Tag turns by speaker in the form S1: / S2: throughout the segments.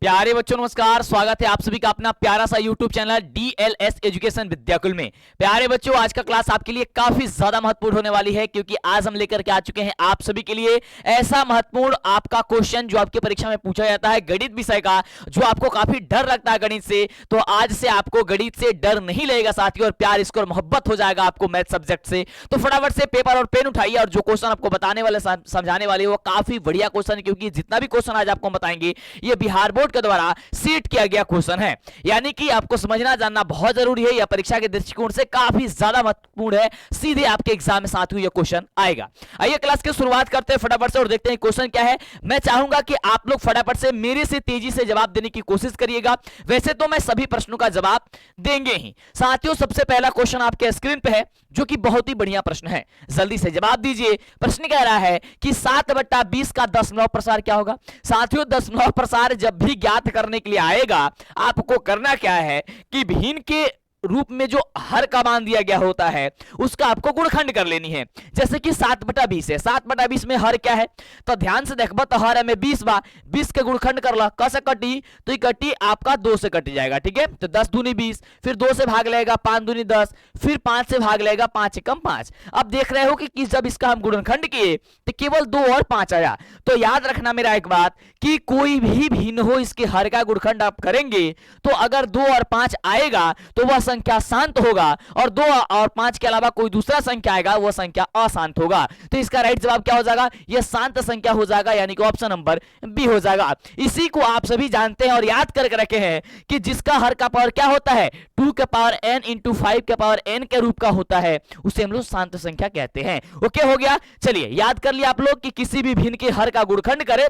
S1: प्यारे बच्चों नमस्कार, स्वागत है आप सभी का अपना प्यारा सा YouTube channel DLS education Vidyakul में। प्यारे बच्चों, आज का क्लास आपके लिए काफी ज्यादा महत्वपूर्ण होने वाली है, क्योंकि आज हम लेकर के आ चुके हैं आप सभी के लिए ऐसा महत्वपूर्ण आपका क्वेश्चन जो आपकी परीक्षा में पूछा जाता है गणित विषय का, जो आपको काफी डर लगता है गणित से। तो आज से आपको गणित से डर नहीं लगेगा साथियों, और प्यार इसको और मोहब्बत हो जाएगा आपको मैथ सब्जेक्ट से। तो फटाफट से पेपर और पेन उठाइए, और जो क्वेश्चन आपको बताने वाले समझाने वाले वो काफी बढ़िया क्वेश्चन है, क्योंकि जितना भी क्वेश्चन आज आपको बताएंगे ये बिहार बोर्ड के द्वारा सीट किया गया क्वेश्चन है, यानी कि आपको समझना जानना बहुत जरूरी है। यह परीक्षा के दृष्टिकोण से काफी ज्यादा महत्वपूर्ण है, सीधे आपके एग्जाम में साथियों यह क्वेश्चन आएगा। आइए क्लास की शुरुआत करते हैं फटाफट से और देखते हैं क्वेश्चन क्या है। मैं चाहूंगा कि आप लोग फटाफट से मेरे से तेजी से जवाब देने की कोशिश करिएगा। वैसे तो मैं सभी प्रश्नों का जवाब देंगे ही साथियों। सबसे पहला क्वेश्चन आपके स्क्रीन पे है, जो कि बहुत ही बढ़िया प्रश्न है, जल्दी से जवाब दीजिए। प्रश्न कह रहा है कि 7/20 का दशमलव प्रसार क्या होगा। साथियों, दशमलव प्रसार जब भी ज्ञात करने के लिए आएगा, आपको करना क्या है कि भिन्न के रूप में जो हर का मान दिया गया होता है उसका आपको गुणखंड कर लेनी है। जैसे कि 7/20 है, 7/20 में हर क्या है, तो ध्यान से देखबा तो हर में 20 बा, 20 के गुणखंड कर ला, कैसे कटी, तो ये कटी आपका 2 से कट जाएगा। ठीक है, तो 10 दूनी 20, फिर 2 से भाग लेगा 5 दूनी 10, फिर 5 से भाग लेगा 5 एकम 5। अब देख रहे हो कि जब इसका हम गुणनखंड किए तो केवल 2 और 5 आया। तो याद रखना मेरा एक बात कि कोई भी भिन्न हो, इसके हर का गुणनखंड आप करेंगे तो अगर 2 और 5 आएगा तो वह संख्या शांत होगा, और 2 और 5 के अलावा कोई दूसरा संख्या आएगा वह संख्या अशांत होगा। तो इसका राइट जवाब क्या हो जाएगा, यह शांत संख्या हो जाएगा, यानी कि ऑप्शन नंबर बी हो जाएगा। इसी को आप सभी जानते हैं और याद करके रखे हैं कि जिसका हर का पावर क्या होता है, 2 के पावर n इंटू 5 के पावर n के रूप का होता है, उसे हम लोग शांत संख्या कहते हैं। ओके, हो गया। चलिए याद कर लिया आप लोग कि किसी भी भिन्न के हर का गुणखंड करें,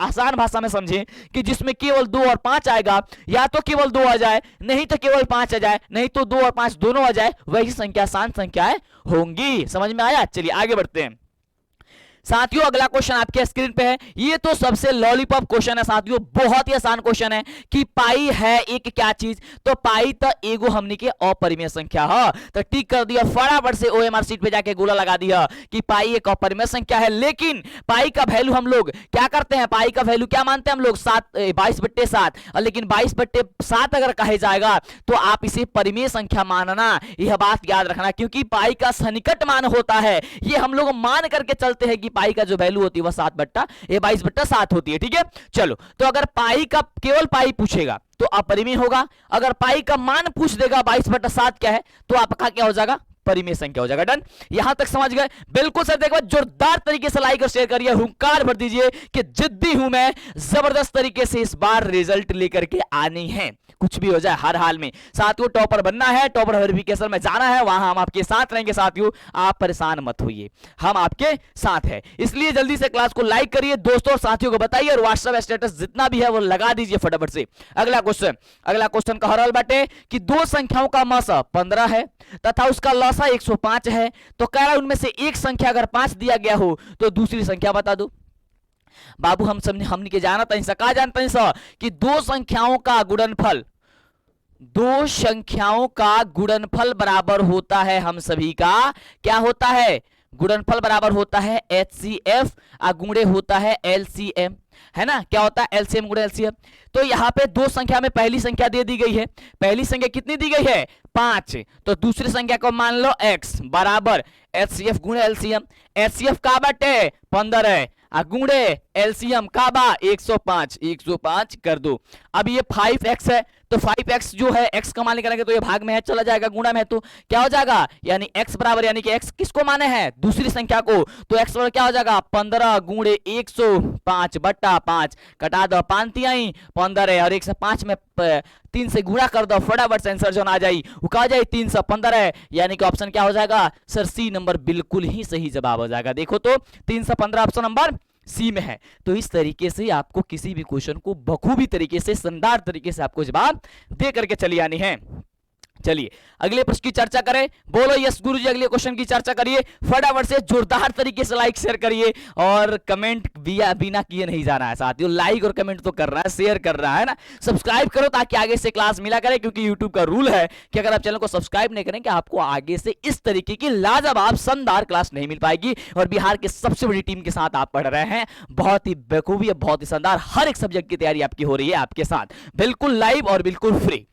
S1: आसान भाषा में समझें कि जिसमें केवल 2 और 5 आएगा, या तो केवल 2 आ जाए, नहीं तो केवल 5 आ जाए, नहीं तो 2 और 5 दोनों आ जाए, वही संख्या शांत संख्याएं होंगी। समझ में आया। चलिए आगे बढ़ते हैं साथियों। अगला क्वेश्चन आपके स्क्रीन पे है, ये तो सबसे लॉलीपॉप क्वेश्चन है साथियों, बहुत ही आसान क्वेश्चन है कि पाई है एक क्या चीज, तो पाई तो एगो हमने के अपरिमेय संख्या है। तो टिक कर दिया, फटाफट से ओएमआर शीट पे जाके गोला लगा दिया कि पाई एक अपरिमेय संख्या है। लेकिन पाई का वैल्यू हम लोग क्या करते हैं, पाई का वैल्यू क्या मानते हैं हम लोग, 22/7। लेकिन 22/7 अगर कहे जाएगा तो आप इसे परिमेय संख्या मानना, यह बात याद रखना, क्योंकि पाई का सन्निकट मान होता है। ये हम लोग मान करके चलते हैं कि पाई का जो वैल्यू होती है वह 22/7 होती है। ठीक है, चलो। तो अगर पाई का केवल पाई पूछेगा तो अपरिमेय होगा, अगर पाई का मान पूछ देगा 22/7 क्या है, तो आपका क्या हो जाएगा, परिमेय संख्या हो जाएगा। डन, यहां तक समझ गए। बिल्कुल सर, देखो जोरदार तरीके से लाइक और शेयर करिए, हुंकार भर दीजिए कि जिद्दी हूं मैं, जबरदस्त तरीके से इस बार रिजल्ट लेकर के आनी है, कुछ भी हो जाए हर हाल में। साथियों, टॉपर बनना है, टॉपर वेरिफिकेशन में जाना है, वहां हम आपके साथ रहेंगे साथियों, आप परेशान मत होइए, हम आपके साथ हैं। इसलिए जल्दी से क्लास को लाइक करिए, दोस्तों और साथियों को बताइए, और व्हाट्सएप स्टेटस जितना भी है वो लगा दीजिए फटाफट से। अगला क्वेश्चन का हरल बाटे कि दो संख्याओं का मसा 15 है तथा उसका लसा 105 है, तो कह रहा है उनमें से एक संख्या अगर 5 दिया गया हो तो दूसरी संख्या बता दो। बाबू हमने के जाना था कहा जानते हैं कि दो संख्याओं का गुणनफल बराबर होता है, हम सभी का क्या होता है, गुणनफल बराबर होता है HCF, गुणे होता है LCM, है ना, क्या होता है LCM गुणे LCM। तो यहाँ पे दो संख्या में पहली संख्या दे दी गई है, पहली संख्या कितनी दी गई है, 5, तो दूसरी संख्या को मान लो x बराबर HCF गुणे LCM। HCF का बाटे 15 है, गुणे LCM का बा 105 कर दो। अब ये 5x है, तो 5x जो है x का मान निकालेंगे तो ये भाग में है चला जाएगा, गुणा में है तो क्या हो जाएगा, यानी x बराबर, यानी कि x किसको माने हैं, दूसरी संख्या को, तो x बराबर क्या हो जाएगा 15 गुणे 105/5, कटा दो 5 तिहाई 15 है, और 105 में 3 से गुणा कर दो, फटाफट से आंसर जो आ जाए वो कहा जाए 315 है, यानी कि ऑप्शन क्या हो जाएगा सर, सी नंबर बिल्कुल ही सही जवाब हो जाएगा। देखो तो 315 ऑप्शन नंबर सी में है। तो इस तरीके से आपको किसी भी क्वेश्चन को बखूबी तरीके से, शानदार तरीके से आपको जवाब दे करके चली आनी है। चलिए अगले प्रश्न की चर्चा करें। बोलो यस गुरुजी, अगले क्वेश्चन की चर्चा करिए फटाफट से, जोरदार तरीके से लाइक शेयर करिए और कमेंट बिना किए नहीं जाना है साथियों। लाइक और कमेंट तो कर रहा है, शेयर कर रहा है ना, सब्सक्राइब करो ताकि आगे से क्लास मिला करे, क्योंकि यूट्यूब का रूल है कि अगर आप चैनल को सब्सक्राइब नहीं करेंगे आपको आगे से इस तरीके की लाजवाब शानदार क्लास नहीं मिल पाएगी। और बिहार की सबसे बड़ी टीम के साथ आप पढ़ रहे हैं, बहुत ही बेखूबी, बहुत ही शानदार, हर एक सब्जेक्ट की तैयारी आपकी हो रही है आपके साथ, बिल्कुल लाइव और बिल्कुल फ्री।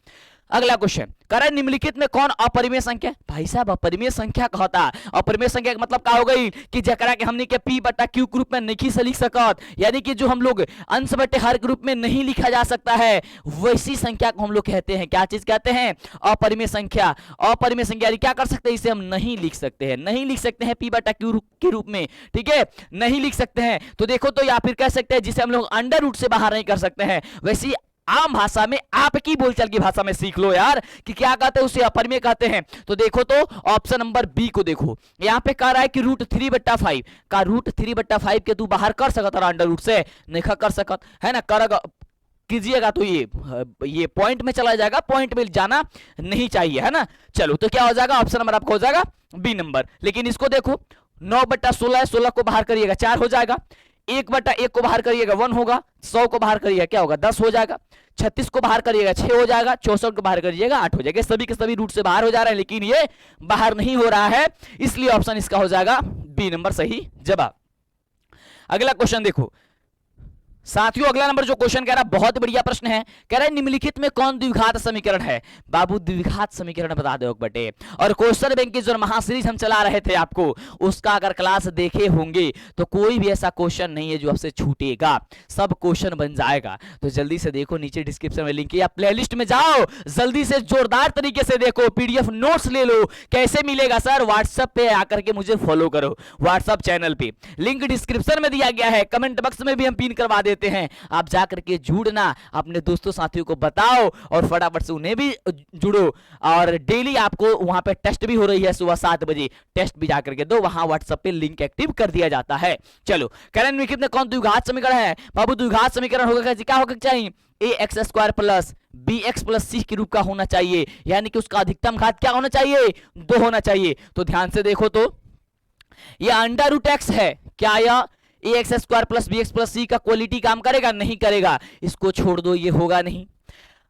S1: अगला क्वेश्चन, करें निम्नलिखित में कौन अपरिमेय संख्या? भाई साहब अपरिमेय संख्या कहता, अपरिमेय संख्या का मतलब क्या हो गई कि जकरा के हमने के p बटा q के रूप में नहीं से लिख सकत, यानी कि जो हम लोग अंश बटे हर के रूप में नहीं लिखा जा सकता है, वैसी संख्या को हम लोग कहते हैं, क्या चीज कहते हैं? अपरिमेय संख्या। अपरिमेय संख्या क्या कर सकते हैं? इसे हम नहीं लिख सकते हैं, नहीं लिख सकते हैं p बटा q के रूप में, ठीक है, नहीं लिख सकते हैं। तो देखो तो या फिर कह सकते हैं जिसे हम लोग अंडर रूट से बाहर नहीं कर सकते हैं, वैसी आम भाषा में, आपकी बोलचाल की भाषा में सीख लो यार कि क्या कहते हैं, उसे अपरिमेय कहते हैं। तो देखो तो ऑप्शन नंबर बी को देखो, यहाँ पे कह रहा है कि रूट 3/5 का रूट 3/5 के तू बाहर कर सकत अंडर रूट से, नहीं कर सकत है ना, कर कीजिएगा तो ये पॉइंट में चला जाएगा, पॉइंट में जाना नहीं चाहिए है ना। चलो तो क्या हो जाएगा, ऑप्शन नंबर आपका हो जाएगा बी नंबर। लेकिन इसको देखो 9/16 है, 16 को बाहर करिएगा 4 हो जाएगा, 1/1 को बाहर करिएगा 1 होगा, 100 को बाहर करिएगा क्या होगा 10 हो जाएगा, 36 को बाहर करिएगा 6 हो जाएगा, 64 को बाहर करिएगा 8 हो जाएगा। सभी के सभी रूट से बाहर हो जा रहे हैं, लेकिन ये बाहर नहीं हो रहा है, इसलिए ऑप्शन इसका हो जाएगा बी नंबर सही जवाब। अगला क्वेश्चन देखो साथियों, अगला नंबर जो क्वेश्चन कह रहा है बहुत बढ़िया प्रश्न है, कह रहा है निम्नलिखित में कौन द्विघात समीकरण है? बाबू द्विघात समीकरण बता दो बटे। और क्वेश्चन बैंक की जो महासीरीज हम चला रहे थे आपको, उसका अगर क्लास देखे होंगे तो कोई भी ऐसा क्वेश्चन नहीं है जो आपसे छूटेगा, सब क्वेश्चन बन जाएगा। तो जल्दी से देखो, नीचे डिस्क्रिप्शन में लिंक है, या प्लेलिस्ट में जाओ, जल्दी से जोरदार तरीके से देखो, पीडीएफ नोट्स ले लो। कैसे मिलेगा सर? व्हाट्सएप पे आकर के मुझे फॉलो करो, व्हाट्सएप चैनल पे लिंक डिस्क्रिप्शन में दिया गया है, कमेंट बॉक्स में भी हम पिन करवा देते हैं, आप जाकर के जुड़ना, अपने दोस्तों साथियों को बताओ और फटाफट से उन्हें भी जुड़ो। और डेली आपको वहां पे टेस्ट भी हो रही है, सुबह 7 बजे टेस्ट भी जाकर के दो, वहां व्हाट्सएप पे लिंक एक्टिव कर दिया जाता है। चलो करें निम्नलिखित में कौन द्विघात समीकरण है? बाबू द्विघात समीकरण होगा क्या होगा चाहिए? ax² plus bx plus c के रूप का होना चाहिए, यानी कि उसका अधिकतम घात क्या होना चाहिए? 2 होना चाहिए। तो ध्यान से देखो तो ये अंडर रूट एक्स है, क्या यह ax² plus bx plus c का क्वालिटी काम करेगा? नहीं करेगा, इसको छोड़ दो, ये होगा नहीं।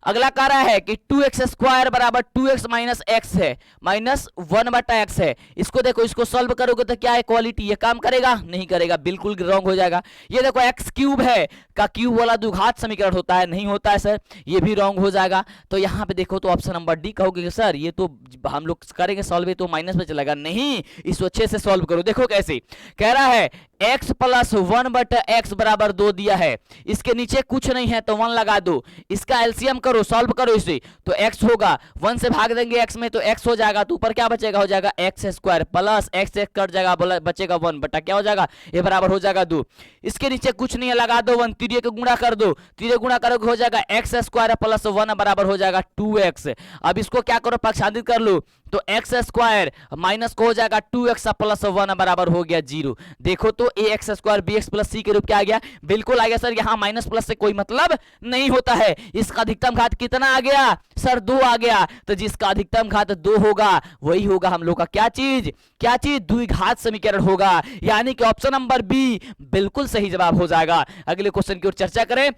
S1: अगला कह रहा है कि 2x² बराबर 2x माइनस x है, माइनस 1/x है। इसको देखो, इसको सॉल्व करोगे तो क्या है क्वालिटी? ये काम करेगा? नहीं करेगा, बिल्कुल रॉन्ग हो जाएगा। ये देखो x³ है का क्यूब वाला द्विघात समीकरण होता है, नहीं होता है सर, ये भी रॉन्ग हो जाएगा। तो यहाँ पे देखो तो ऑप्शन नंबर डी कहोगे सर ये तो हम लोग करेंगे सॉल्व, तो माइनस में चलेगा, नहीं, इसको अच्छे से सॉल्व करो। देखो कैसे कह रहा है, x प्लस 1/x बराबर 2 दिया है, इसके नीचे कुछ नहीं है तो 1 लगा दो, इसका एलसीएम करो, सॉल्व करो इसे, तो x होगा, 1 से भाग देंगे x में तो x हो जाएगा, तो ऊपर क्या बचेगा? हो जाएगा x² प्लस x कट जाएगा, बचेगा 1 बटा क्या हो जाएगा? ये बराबर हो जाएगा 2। इसके नीचे कुछ नहीं है, लगा दो 1, तीरे को गुणा कर दो, तीरे गुणा करोगे हो जाएगा x² प्लस 1 बराबर हो जाएगा 2x। अब इसको क्या करो, पक्षांतरित कर लो, तो x² माइनस को हो जाएगा 2x प्लस 1 बराबर हो गया 0। देखो तो ax² bx प्लस c के रूप क्या आ गया? बिल्कुल आ गया सर, यहाँ माइनस प्लस से कोई मतलब नहीं होता है। इसका अधिकतम घात कितना आ गया सर? 2 आ गया। तो जिसका अधिकतम घात 2 होगा वही होगा हम लोग का क्या चीज? क्या चीज? द्विघात समीकरण होगा, यानी कि ऑप्शन नंबर बी बिल्कुल सही जवाब हो जाएगा। अगले क्वेश्चन की ओर चर्चा करें।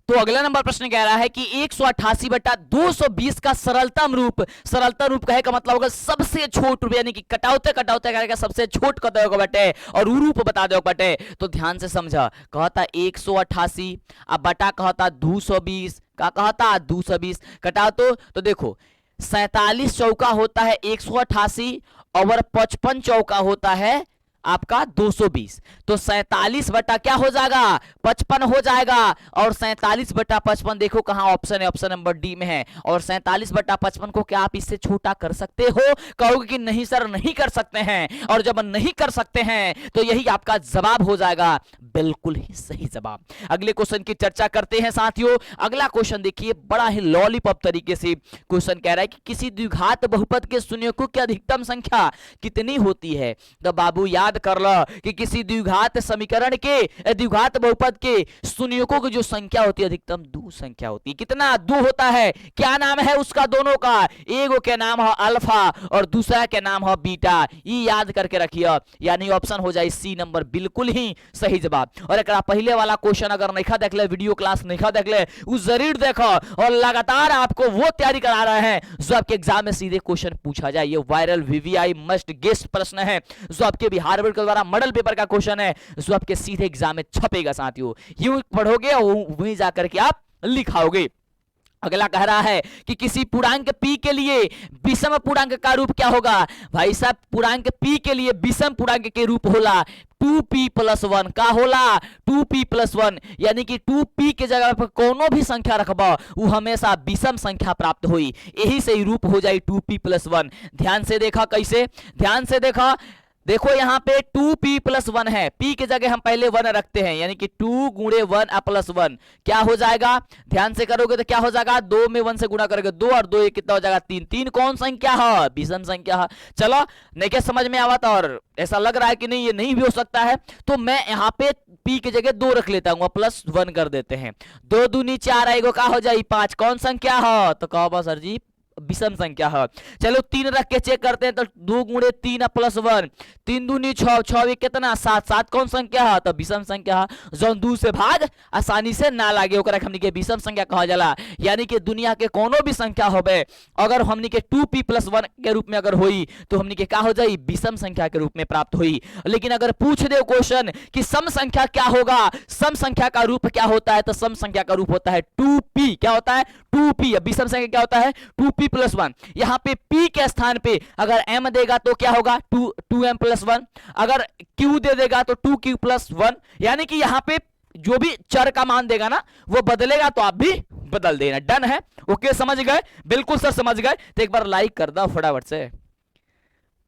S1: तो अगला नंबर प्रश्न कह रहा है कि 188/220 का सरलतम रूप, सरलतम रूप कहे का मतलब होगा सबसे छोट रूप, यानी कि कटावते करेगा सबसे छोट कत होगा बटे, और वो रूप बता दो बटे। तो ध्यान से समझा, कहता 188 अब बटा कहता 220, का कहता 220 कटाओ तो देखो 47 चौका होता है 188 और 55 चौका होता है आपका 220, तो 47 बटा क्या हो जाएगा? 55 हो जाएगा। और 47 बटा 55 देखो कहां ऑप्शन है, ऑप्शन नंबर डी में है। और 47 बटा 55 को क्या आप इससे छोटा कर सकते हो? कहोगे कि नहीं सर नहीं कर सकते हैं, और जब नहीं कर सकते हैं तो यही आपका जवाब हो जाएगा, बिल्कुल ही सही जवाब। अगले क्वेश्चन की चर्चा करते हैं साथियों। अगला क्वेश्चन देखिए, बड़ा ही लॉलीपॉप तरीके से क्वेश्चन कह रहा है कि किसी द्विघात बहुपद के शून्यकों की अधिकतम संख्या कितनी होती है? तो बाबू याद याद कर लो कि किसी द्विघात समीकरण के द्विघात बहुपद के शून्यकों की जो संख्या होती है अधिकतम 2 संख्या होती है। कितना 2 होता है। क्या नाम है उसका दोनों का, एगो के नाम है अल्फा और दूसरा के नाम है बीटा। ये याद करके रखिए, यानी ऑप्शन हो जाए सी नंबर बिल्कुल ही सही जवाब। और एक पहले वाला क्वेश्चन अगर नहीं देख ले, वीडियो क्लास नहीं देख ले, उस जरूर देखो और लगातार आपको वो तैयारी करा रहे हैं जो आपके एग्जाम में सीधे क्वेश्चन पूछा जाए। ये वायरल वीवीआई मस्ट गेस प्रश्न है जो आपके बिहार बोर्ड के द्वारा मॉडल पेपर का क्वेश्चन है जो आपके सीधे एग्जाम में छपेगा साथियों। यूं पढ़ोगे और वहीं जाकर के आप लिखाओगे। अगला कह रहा है कि किसी पूर्णांक p के लिए विषम पूर्णांक का रूप क्या होगा। भाई साहब पूर्णांक p के लिए विषम पूर्णांक के रूप होला 2p+1 का होला 2p+1, यानी कि 2p के जगह पर कोनो भी संख्या रखबा वो हमेशा विषम संख्या प्राप्त हुई, यही से रूप हो जाए 2p+1। ध्यान से देखा कैसे, ध्यान से देखा, देखो यहाँ पे 2p+1 है, p के जगह हम पहले 1 रखते हैं, यानी कि 2 गुणे 1 प्लस 1 क्या हो जाएगा। ध्यान से करोगे तो क्या हो जाएगा, 2 में 1 से गुणा करोगे 2 और 2 कितना हो जाएगा 3। 3 कौन संख्या है, विषम संख्या है। चलो नहीं क्या समझ में आवत और ऐसा लग रहा है कि नहीं ये नहीं भी हो सकता है, तो मैं यहाँ पे p के जगह 2 रख लेता हूँ प्लस 1 कर देते हैं। 2 दूनी 4 आएगा का हो जाए 5, कौन संख्या है, तो कहो सर जी विषम संख्या है। चलो 3 रख के चेक करते हैं तो 2 गुणे 3 प्लस 1, 3 दूनी 6, 6 कितना 7, 7 कौन संख्या है, तो विषम संख्या है। जो 2 से भाग आसानी से ना लागे ओकरा हमनी के विषम संख्या कहा जाला। यानी कि दुनिया के कोनो भी संख्या होबे अगर हमनी के 2p+1 के रूप में अगर होई तो हमनी के क्या हो जाई, विषम संख्या के रूप में प्राप्त हुई। लेकिन अगर पूछ दे क्वेश्चन कि सम संख्या क्या होगा, सम संख्या का रूप क्या होता है, तो सम संख्या का रूप होता है 2p। क्या होता है 2p। विषम संख्या क्या होता है 2p+1। यहाँ पे p के स्थान पे अगर m देगा तो क्या होगा 2m+1, अगर q दे देगा तो 2q+1, यानी कि यहाँ पे जो भी चर का मान देगा ना वो बदलेगा तो आप भी बदल देना। डन है, ओके समझ गए, बिल्कुल सर समझ गए। तो एक बार लाइक कर दो फटाफट से,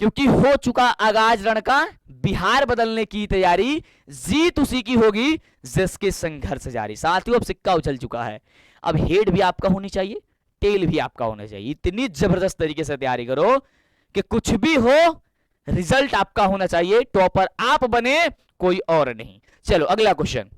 S1: क्योंकि हो चुका आगाज रण का बिहार बदलने की तैयारी, जीत उसी की होगी जिसके संघर्ष जारी। साथियों अब सिक्का उछल चुका है, अब हेड भी आपका होनी चाहिए, टेल भी आपका होना चाहिए। इतनी जबरदस्त तरीके से तैयारी करो कि कुछ भी हो रिजल्ट आपका होना चाहिए, टॉपर आप बने कोई और नहीं। चलो अगला क्वेश्चन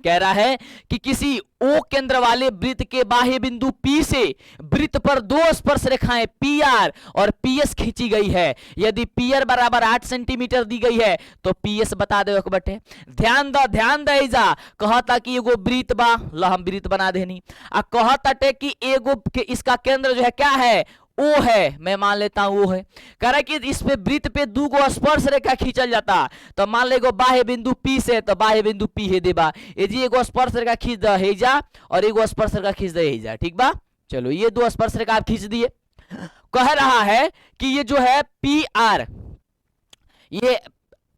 S1: कह रहा है कि किसी ओ केंद्र वाले वृत्त के बाह्य बिंदु P से वृत्त पर 2 स्पर्श रेखाएं PR और PS खींची गई है। यदि PR बराबर 8 सेंटीमीटर दी गई है तो PS बता दो एक बटे। ध्यान दे जा, कहता कि एगो वृत्त बा, ला हम वृत्त बना देनी, आ कहता कि एगो के इसका केंद्र जो है क्या है, ओ है, मैं मान लेता हूं वो है। कह रहा है कि इस पे वृत्त पे 2 स्पर्श रेखा खींचल जाता, तो मान ले बाह्य बिंदु P से, तो बाह्य बिंदु P है देबा, ये जी एगो स्पर्श रेखा खींच द है जा और एगो स्पर्श रेखा खींच दे है जा, ठीक बा। चलो ये 2 स्पर्श रेखा आप खींच दिए। कह रहा है कि ये जो है PR, ये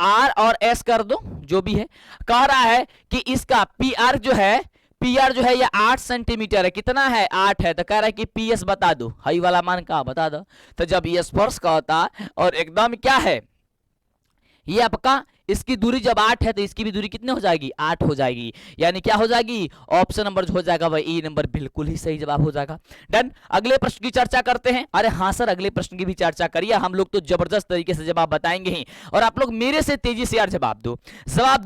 S1: R और S कर दो जो भी है। कह रहा है कि इसका PR जो है ये 8 सेंटीमीटर है, कितना है 8 है, तो कह रहा है कि PS बता दो, हाई वाला मान का बता दो। तो जब ये स्पर्श का होता और एकदम क्या है ये आपका, इसकी दूरी जब 8 है तो इसकी भी दूरी कितनी हो जाएगी 8 हो जाएगी, यानी क्या हो जाएगी ऑप्शन नंबर जो हो जाएगा वह ए नंबर बिल्कुल ही सही जवाब हो जाएगा। डन, अगले प्रश्न की चर्चा करते हैं। अरे हाँ सर अगले प्रश्न की भी चर्चा करिए, हम लोग तो जबरदस्त तरीके से जवाब बताएंगे ही, और आप लोग मेरे से तेजी से यार जवाब दो,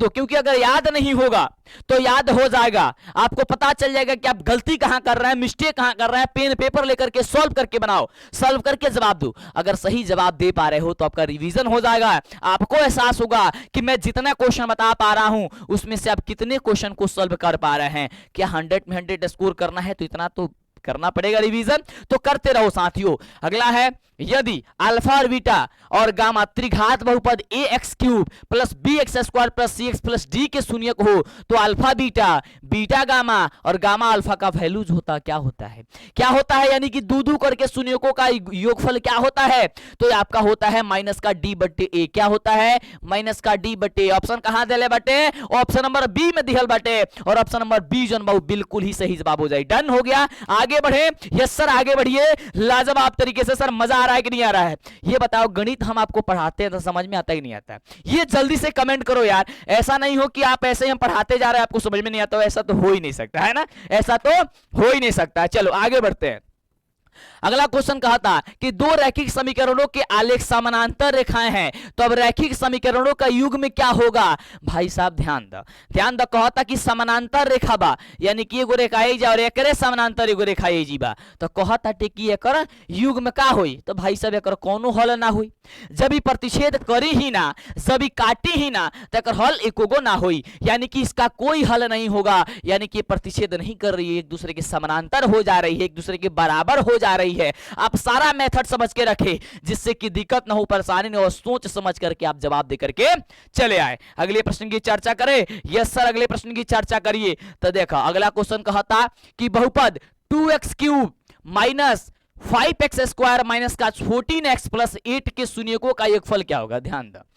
S1: क्योंकि अगर याद नहीं होगा तो याद हो जाएगा, आपको पता चल जाएगा कि आप गलती कहां कर रहे हैं, मिस्टेक कहां कर रहे हैं। पेन पेपर लेकर के सॉल्व करके बनाओ, सॉल्व करके जवाब दो। अगर सही जवाब दे पा रहे हो तो आपका रिवीजन हो जाएगा, आपको एहसास होगा कि मैं जितना क्वेश्चन बता पा रहा हूं उसमें से आप कितने क्वेश्चन को सॉल्व कर पा रहे हैं। क्या 100 में 100 स्कोर करना है तो इतना तो करना पड़ेगा रिवीजन, तो करते रहो साथियों। अगला है यदि अल्फा और बीटा और गामा त्रिघात बहुपद ax³ plus bx² plus cx plus d के शून्यक हो तो अल्फा बीटा, बीटा गामा और गामा अल्फा का वैल्यूज होता क्या होता है, क्या होता है, यानी कि दो करके शून्यकों का योगफल क्या होता है, तो आपका होता है माइनस का d/a। क्या होता है माइनस का d/a। ऑप्शन कहां दिले बटे, ऑप्शन नंबर बी में दिहल बटे, और ऑप्शन नंबर बी जन बाबू बिल्कुल ही सही जवाब हो जाए। डन हो गया, आगे बढ़े। यस सर आगे बढ़िए, लाजवाब तरीके से। सर मजा आ रहा है कि नहीं आ रहा है ये बताओ। गणित हम आपको पढ़ाते हैं तो समझ में आता ही नहीं आता है, ये जल्दी से कमेंट करो यार। ऐसा नहीं हो कि आप ऐसे ही हम पढ़ाते जा रहे हैं आपको समझ में नहीं आता, ऐसा तो हो ही नहीं सकता है ना, ऐसा तो हो ही नहीं सकता। चलो आगे बढ़ते हैं। अगला क्वेश्चन कहा था कि दो रैखिक समीकरणों के आलेख समानांतर रेखाएं हैं, तो अब रैखिक समीकरणों का युग्म क्या होगा? भाई साहब ध्यान दो, कहा था कि समानांतर रेखा बा, यानी कि एगो रेखा जा और एकरे समानांतर एगो रेखा जी बा, तो कहा था कि एकर युग्म का होई? तो भाई साहब एकर कोनो हल ना होई, जब ई प्रतिच्छेद करी ही ना, जब ई काटी ही ना, तो एकर हल एकोगो ना होई, यानी कि इसका कोई हल नहीं होगा, यानी कि प्रतिच्छेद नहीं कर रही है, एक दूसरे के समानांतर हो जा रही है, एक दूसरे के बराबर हो जा रही है। आप सारा मेथड समझ के रखें जिससे कि दिक्कत ना हो, परेशानी ना हो, सोच समझ करके आप जवाब दे करके चले आए। अगले प्रश्न की चर्चा करें। यस सर, अगले प्रश्न की चर्चा करिए। तो देखा अगला क्वेश्चन कहा था कि बहुपद 2x cube minus 5x square minus का 14x प्लस 8 के शून्यकों का योगफल क्या होगा? ध्यान दो,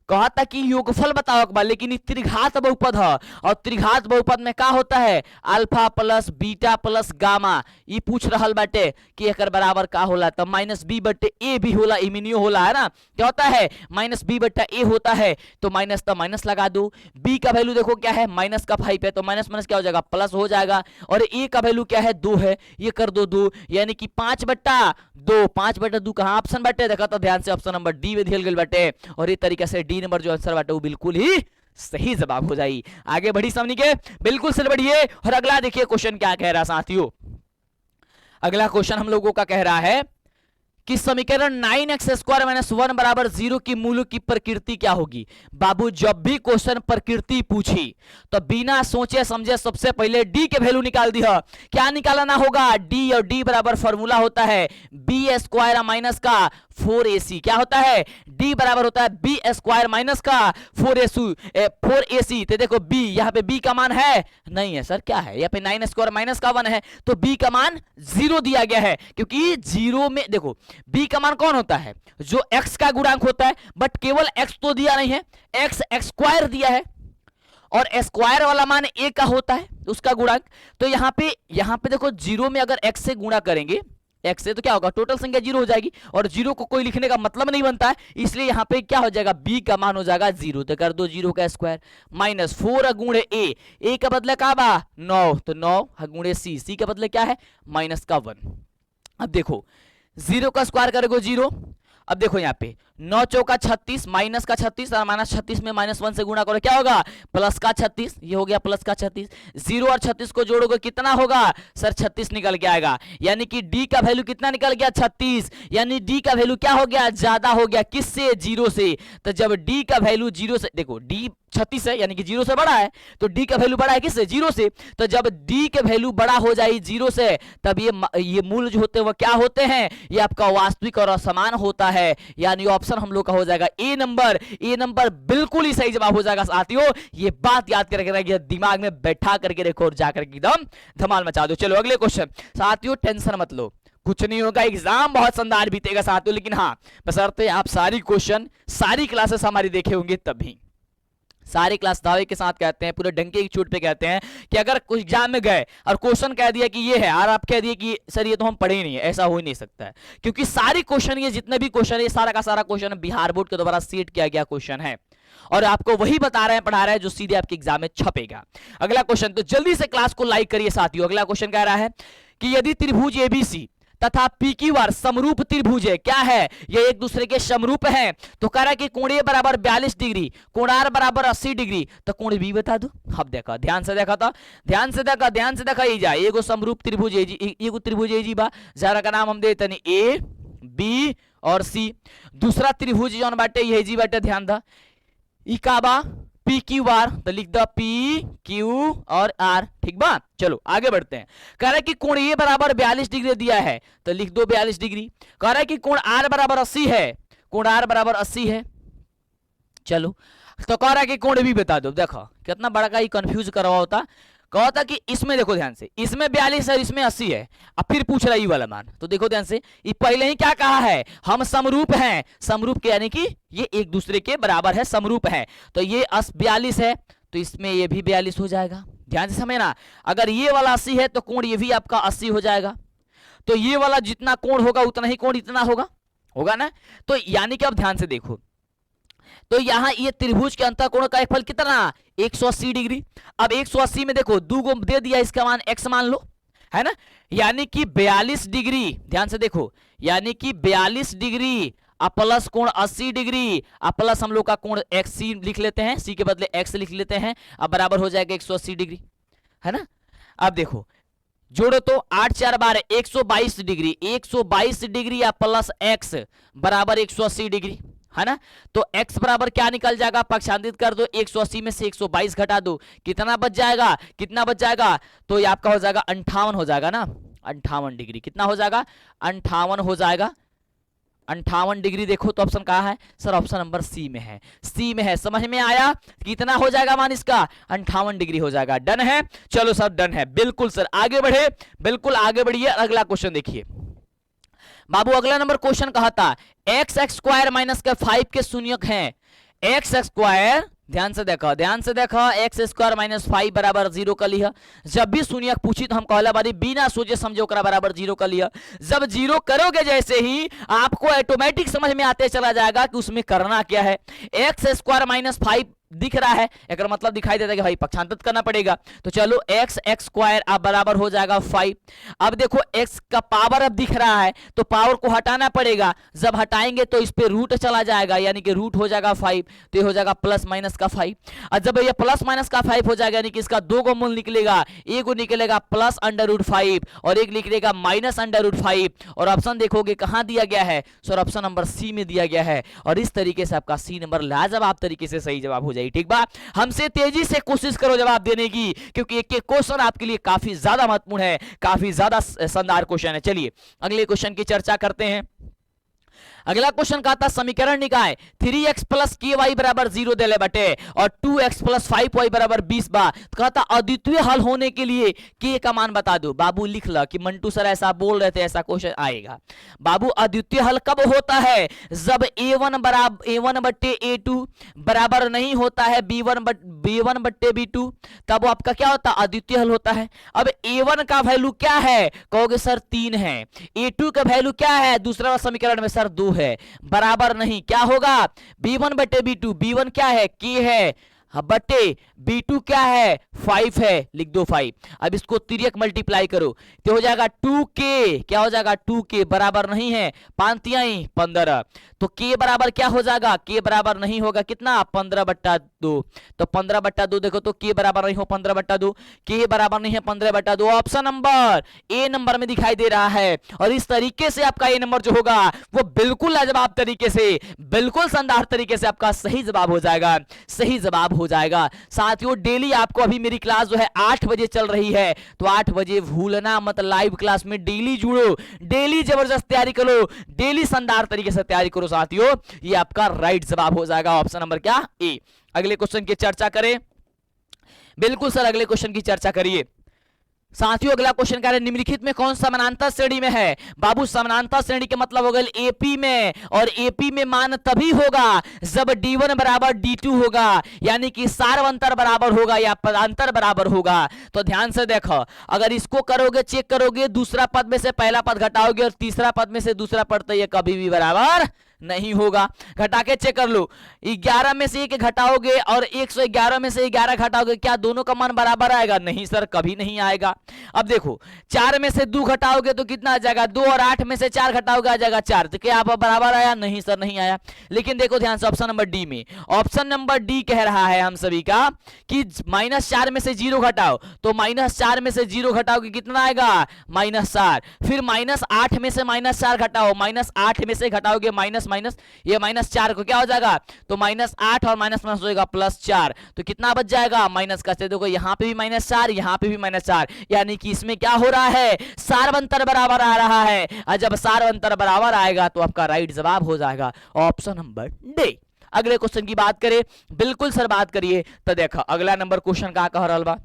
S1: कहा था कि योगफल बताओ बा, लेकिन ये त्रिघात बहुपद है, और त्रिघात बहुपद में क्या होता है? Alpha plus beta plus gamma. ये पूछ रहल बाटे कि एकर बराबर का होला, तो माइनस बी बटे ए भी होला, इमिनियो होला, है ना? क्या होता है? माइनस बी बटा ए होता है, तो माइनस तो माइनस लगा दो। बी का वैल्यू देखो क्या है? माइनस का 5 है, तो माइनस माइनस क्या हो जाएगा? प्लस हो जाएगा। और ए का वैल्यू क्या है? 2 है, ये कर दो 2, यानी कि 5 बटा 2। 5 बटा 2 कहाँ ऑप्शन बाटे? देखा तो ध्यान से, ऑप्शन नंबर डी में दिया गया बाटे, और इस तरीके से डी नंबर जो आंसर बाटे वो बिल्कुल ही सही जवाब हो जाए। आगे बढ़ी समझ के, बिल्कुल से बढ़िए। और अगला देखिए क्वेश्चन क्या कह रहा है साथियों। अगला क्वेश्चन हम लोगों का कह रहा है कि समीकरण 9x स्क्वायर माइनस 1 बराबर 0 की मूल की प्रकृति क्या होगी? बाबू जब भी क्वेश्चन प्रकृति पूछी तो बिना सोचे समझे सबसे पहले डी के वैल्यू निकाल दी है। क्या निकालना होगा? डी, और डी बराबर फॉर्मूला होता है बी स्क्वायर माइनस का 4ac। क्या होता है? डी बराबर होता है बी स्क्वायर माइनस का 4ac। तो देखो बी, यहाँ पे बी का मान है नहीं है सर, क्या है? यहाँ पे 9 स्क्वायर माइनस का 1 है, तो बी का मान 0 दिया गया है, क्योंकि 0 में देखो b का मान कौन होता है? जो x का गुणांक होता है, बट केवल x तो दिया नहीं है, x स्क्वायर दिया है, और स्क्वायर वाला मान a का होता है उसका गुणांक। तो यहाँ पे देखो 0 में अगर x से गुणा करेंगे, x से, तो क्या होगा? टोटल संख्या 0 हो जाएगी, और 0 को कोई लिखने का मतलब नहीं बनता है, इसलिए यहाँ पे क्या हो जाएगा? b का मान हो जाएगा 0। तो कर दो 0 का स्क्वायर माइनस 4 गुणे a का बदले का बा 9, तो 9 गुणे c का बदले क्या है? माइनस का 1। अब देखो 0 का स्क्वायर करेगो 0। अब देखो यहाँ पे 9 चौका 36 माइनस का 36, और माइनस 36 में माइनस 1 से गुणा करो, क्या होगा? प्लस का 36। ये हो गया प्लस का 36। 0 और 36 को जोड़ोगे कितना होगा? सर 36 निकल के आएगा, यानी कि डी का वैल्यू कितना निकल गया? 36। यानी डी का वैल्यू क्या हो गया? ज्यादा हो गया। किससे? 0 से। तो जब डी का वैल्यू 0 से, देखो डी 36 है, यानी कि 0 से बड़ा है, तो डी का वैल्यू बड़ा है किससे? 0 से। तो जब डी के वैल्यू बड़ा हो जाए 0 से, तब ये मूल जो होते हैं वो क्या होते हैं? ये आपका वास्तविक और असमान होता है, यानी ऑप्शन हम लोग का हो जाएगा ए नंबर। ए नंबर बिल्कुल ही सही जवाब हो जाएगा साथियों। ये बात याद करके रखिए, दिमाग में बैठा करके रखो, और जाकर एकदम धमाल मचा दो। चलो अगले क्वेश्चन। साथियों टेंशन मत लो, कुछ नहीं होगा, एग्जाम बहुत शानदार बीतेगा साथियों, लेकिन हाँ बशर्ते आप सारी क्वेश्चन सारी क्लासेस हमारी देखे होंगे तभी। सारी क्लास दावे के साथ कहते हैं, पूरे डंके की चोट पे कहते हैं कि अगर कुछ एग्जाम में गए और क्वेश्चन कह दिया कि ये है, और आप कह दिए कि सर ये तो हम पढ़े ही नहीं है, ऐसा हो ही नहीं सकता है, क्योंकि सारी क्वेश्चन, ये जितने भी क्वेश्चन है, सारा का सारा क्वेश्चन बिहार बोर्ड के द्वारा सेट किया गया क्वेश्चन है, और आपको वही बता रहे हैं, पढ़ा रहे हैं, जो सीधे आपके एग्जाम में छपेगा। अगला क्वेश्चन, तो जल्दी से क्लास को लाइक करिए साथियों। अगला क्वेश्चन कह रहा है कि यदि त्रिभुज एबीसी तथा PQR समरूप त्रिभुज है, क्या है? ये एक दूसरे के समरूप हैं, तो कह रहा है कि कोण ए बराबर 42 डिग्री, कोण आर बराबर 80 डिग्री, तो कोण बी बता दो। अब देखा, ध्यान से देखा था, ध्यान से देखा ये जा एगो समरूप त्रिभुज एगो त्रिभुज ए जी बा, जरा का नाम हम दे तनी ए बी और सी। दूसरा त्रिभुज जौन बाटे ये जी बाटे, ध्यान दा, ई का बा PQR, तो लिख दो PQ और R, ठीक बा। चलो आगे बढ़ते हैं। कह रहा है कि कोण ए बराबर 42 डिग्री दिया है, तो लिख दो 42 डिग्री। कह रहा है कि कोण R बराबर 80 है, कोण R बराबर 80 है। चलो, तो कह रहा है कि कोण भी बता दो। देखो कितना बड़ा का ही कंफ्यूज करवा होता। कहा था कि इसमें देखो ध्यान से, इसमें 42 है, इसमें 80 है, अब फिर पूछ रहा है ये वाला मान, तो देखो ध्यान से, ये पहले ही क्या कहा है? हम समरूप हैं। समरूप के यानी कि ये एक दूसरे के बराबर है, समरूप है, तो ये 42 है, तो इसमें ये भी 42 हो जाएगा। ध्यान से समझना, अगर ये वाला 80 है तो कोण ये भी आपका 80 हो जाएगा, तो ये वाला जितना कोण होगा उतना ही कोण इतना होगा ना। तो यानी कि अब ध्यान से देखो, तो यहां ये त्रिभुज के अंतर कोण का एक फल कितना? 180 डिग्री। अब 180 में देखो 2 को दे दिया, इसका मान x मान लो, है ना, यानी कि 42 डिग्री, ध्यान से देखो, यानी कि 42 डिग्री प्लस कोण 80 डिग्री प्लस हम लोग का कोण एक्स सी लिख लेते हैं, सी के बदले एक्स लिख लेते हैं, अब बराबर हो जाएगा 180 डिग्री, है ना। अब देखो जोड़ो तो 8 4 12 122 डिग्री, 122 डिग्री या प्लस एक्स बराबर 180 डिग्री, है ना। तो x बराबर क्या निकल जाएगा, पक्षांतरित कर दो, 180 में से 122 घटा दो, कितना बच जाएगा, कितना बच जाएगा, तो ये आपका हो जाएगा 58 हो जाएगा ना, 58 डिग्री, कितना हो जाएगा 58 हो जाएगा, 58 डिग्री। देखो तो ऑप्शन कहाँ है सर, ऑप्शन नंबर सी में है, सी में है, समझ में आया, कितना हो जाएगा मान इसका 58 डिग्री हो जाएगा, डन है, चलो सर डन है, बिल्कुल सर आगे बढ़े, बिल्कुल आगे बढ़िए, अगला क्वेश्चन देखिए बाबू, अगला नंबर क्वेश्चन कहा था एक्स एक्स स्क्वायर माइनस के 5 के शून्यक हैं, एक्स एक्स स्क्वायर, ध्यान से देखो, ध्यान से देखो, एक्स स्क्वायर माइनस 5 बराबर 0 कर लिया, जब भी शून्यक पूछी तो हम कहला बारी बिना सोचे समझे ओकरा बराबर 0 कर लिया, जब 0 करोगे जैसे ही आपको ऑटोमेटिक समझ में आते चला जाएगा कि उसमें करना क्या है, एक्स स्क्वायर माइनस 5 दिख रहा है, एक मतलब दिखाई देता है कि भाई पक्षांतरित करना पड़ेगा, तो चलो एक्स एक्स स्क्वायर अब बराबर हो जाएगा 5। अब देखो एक्स का पावर अब दिख रहा है तो पावर को हटाना पड़ेगा, जब हटाएंगे तो इस पे रूट चला जाएगा, यानी कि रूट हो जाएगा 5, तो ये हो जाएगा प्लस माइनस का 5, और जब ये प्लस माइनस का 5 हो जाएगा यानी कि इसका दो को मूल निकलेगा, एक निकलेगा प्लस अंडर रूट 5 और एक निकलेगा माइनस अंडर रूट 5, और ऑप्शन देखोगे कहां दिया गया है सर, ऑप्शन नंबर सी में दिया गया है, और इस तरीके से आपका सी नंबर लाजवाब तरीके से सही जवाब हो जाएगी। ठीक बा, हमसे तेजी से कोशिश करो जवाब देने की, क्योंकि एक एक क्वेश्चन आपके लिए काफी ज्यादा महत्वपूर्ण है, काफी ज्यादा शानदार क्वेश्चन है। चलिए अगले क्वेश्चन की चर्चा करते हैं। अगला क्वेश्चन का था समीकरण निकाय 3x प्लस के वाई बराबर 0 देले बटे और 2x प्लस 5y बराबर 20 बा, तो कहता अद्वितीय हल होने के लिए के का मान बता दो। बाबू लिख ला कि मंटू सर ऐसा बोल रहे थे, ऐसा क्वेश्चन आएगा। बाबू अद्वितीय हल कब होता है, जब a1 बराबर a1 बट्टे a2 बराबर नहीं होता है b1 बट्टे b2, तब आपका क्या होता है अद्वितीय हल होता है। अब a1 का वैल्यू क्या है, कहोगे सर 3 है, a2 का वैल्यू क्या है दूसरा समीकरण में सर 2 है, बराबर नहीं, क्या होगा b1 बटे b2, b1 क्या है k है बटे b2 क्या है 5 है, लिख दो 5। अब इसको तिर्यक मल्टीप्लाई करो तो हो जाएगा 2k, क्या हो जाएगा 2k बराबर नहीं है 5 15, तो k बराबर क्या हो जाएगा, k बराबर नहीं होगा कितना 15/2, तो 15/2 देखो तो k बराबर नहीं हो 15/2, k बराबर नहीं है 15/2, ऑप्शन नंबर ए नंबर में दिखाई दे रहा है। और इस तरीके से आपका ए नंबर जो होगा वो बिल्कुल लाजवाब तरीके से, बिल्कुल शानदार तरीके से आपका सही जवाब हो जाएगा, सही जवाब हो जाएगा। साथियों डेली आपको अभी मेरी क्लास जो है 8 बजे चल रही है, तो 8 बजे भूलना मत, लाइव क्लास में डेली जुड़ो, डेली जबरदस्त तैयारी करो, डेली शानदार तरीके से तैयारी करो साथियों, ये आपका राइट जवाब हो जाएगा, ऑप्शन नंबर क्या ए। अगले क्वेश्चन की चर्चा करें, बिल्कुल सर अगले क्वेश्चन की चर्चा करिए साथियों। अगला क्वेश्चन कह रहे निम्नलिखित में कौन समानांतर श्रेणी में है। बाबू समानांतर श्रेणी के मतलब हो गए एपी में, और एपी में मान तभी होगा जब d1 बराबर d2 होगा, यानी कि सार्वंतर बराबर होगा या पदांतर बराबर होगा। तो ध्यान से देखो, अगर इसको करोगे चेक करोगे, दूसरा पद में से पहला पद घटाओगे और तीसरा पद में से दूसरा पद, तो ये कभी भी बराबर नहीं होगा। घटा के चेक कर लो, 11 में से 1 घटाओगे और 111 में से 11 घटाओगे, क्या दोनों का मान बराबर आएगा, नहीं सर कभी नहीं आएगा। अब देखो 4 में से 2 घटाओगे तो कितना आ जाएगा 2, और 8 में से 4 घटाओगे आ जाएगा 4, तो क्या आप बराबर आया, नहीं सर नहीं आया। लेकिन देखो ध्यान से ऑप्शन नंबर डी में, ऑप्शन नंबर डी कह रहा है हम सभी का कि -4 में से 0 घटाओ, तो -4 में से 0 घटाओगे कितना आएगा -4, फिर -8 में से -4 घटाओ, -8 में से घटाओगे माइनस ये -4 को क्या हो जाएगा, तो -8 और माइनस हो जाएगा +4, तो कितना बच जाएगा माइनस का, देखो यहाँ पे भी -4 यहाँ पे भी -4, यानी कि इसमें क्या हो रहा है सार्वंतर बराबर आ रहा है, और जब सार्वंतर बराबर आएगा तो आपका राइट जवाब हो जाएगा ऑप्शन नंबर डी। अगले क्वेश्चन की बात करें, बिल्कुल सर बात करिए, तो देखो अगला नंबर क्वेश्चन का कह रहा बा,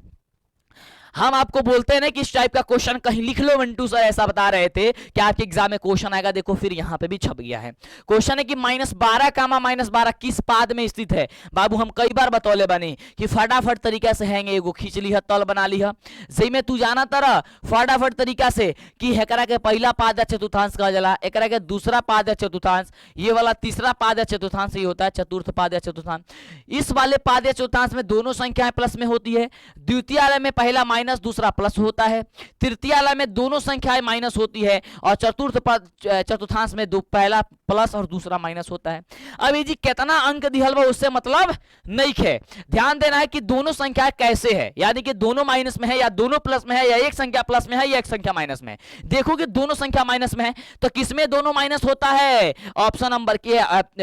S1: हम आपको बोलते हैं ना कि इस टाइप का क्वेश्चन कहीं लिख लो, मंटू सर ऐसा बता रहे थे कि आपके एग्जाम में क्वेश्चन आएगा। देखो फिर यहां पे भी छप गया है, क्वेश्चन है कि -12 किस पाद में स्थित है। बाबू हम कई बार बतौले बने कि फटाफट तरीका से हैंगे, एगो खींच लिया तल बना लिया, जई में तू जाना तरह फटाफट तरीका से कि एकरा के पहला पाद या चतुर्थांश कहा जाला, एकरा के दूसरा पाद या चतुर्थांश, ये वाला तीसरा पाद या चतुर्थांश ही होता है चतुर्थ पाद या चतुर्थांश। इस वाले पाद या चतुर्थांश में दोनों संख्याएं प्लस में होती है, द्वितीय में पहला माइनस दूसरा प्लस होता है, तृतीयालय में दोनों संख्याएं माइनस होती है और चतुर्थांश में पहला प्लस और दूसरा माइनस होता है। अब ये जी कितना अंक दिहल बा उससे मतलब नहीं है, ध्यान देना है कि दोनों संख्याएं कैसे है, यानी कि दोनों माइनस में है या दोनों प्लस में है या एक संख्या प्लस में है या एक संख्या माइनस में है। देखो कि दोनों संख्या माइनस में है तो किसमें दोनों माइनस होता है, ऑप्शन नंबर के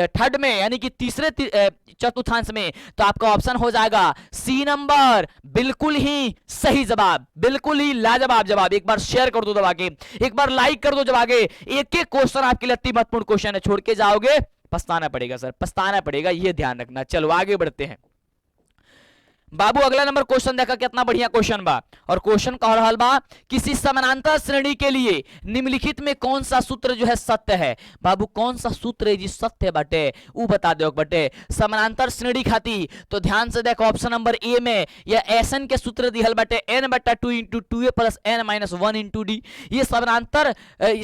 S1: थर्ड में यानी कि तीसरे चतुर्थांश में। तो आपका ऑप्शन हो जाएगा सी नंबर, बिल्कुल ही सही जवाब, बिल्कुल ही लाजवाब जवाब। एक बार शेयर कर दो दबा के, एक बार लाइक कर दो जब आगे एक एक क्वेश्चन आपके लिए अति महत्वपूर्ण क्वेश्चन है, छोड़ के जाओगे पछताना पड़ेगा सर, पछताना पड़ेगा, ये ध्यान रखना। चलो आगे बढ़ते हैं बाबू, अगला नंबर क्वेश्चन देखा कितना बढ़िया क्वेश्चन बा, और क्वेश्चन कह रहा बा किसी समानांतर श्रेणी के लिए निम्नलिखित में कौन सा सूत्र जो है सत्य है। बाबू कौन सा सूत्र है जी सत्य बटे, वो बता दो बटे समानांतर श्रेणी खाती। तो ध्यान से देखो ऑप्शन नंबर ए में या एसएन के सूत्र दिहल बटे n बटा 2 into 2a plus n minus 1 into D. ये समानांतर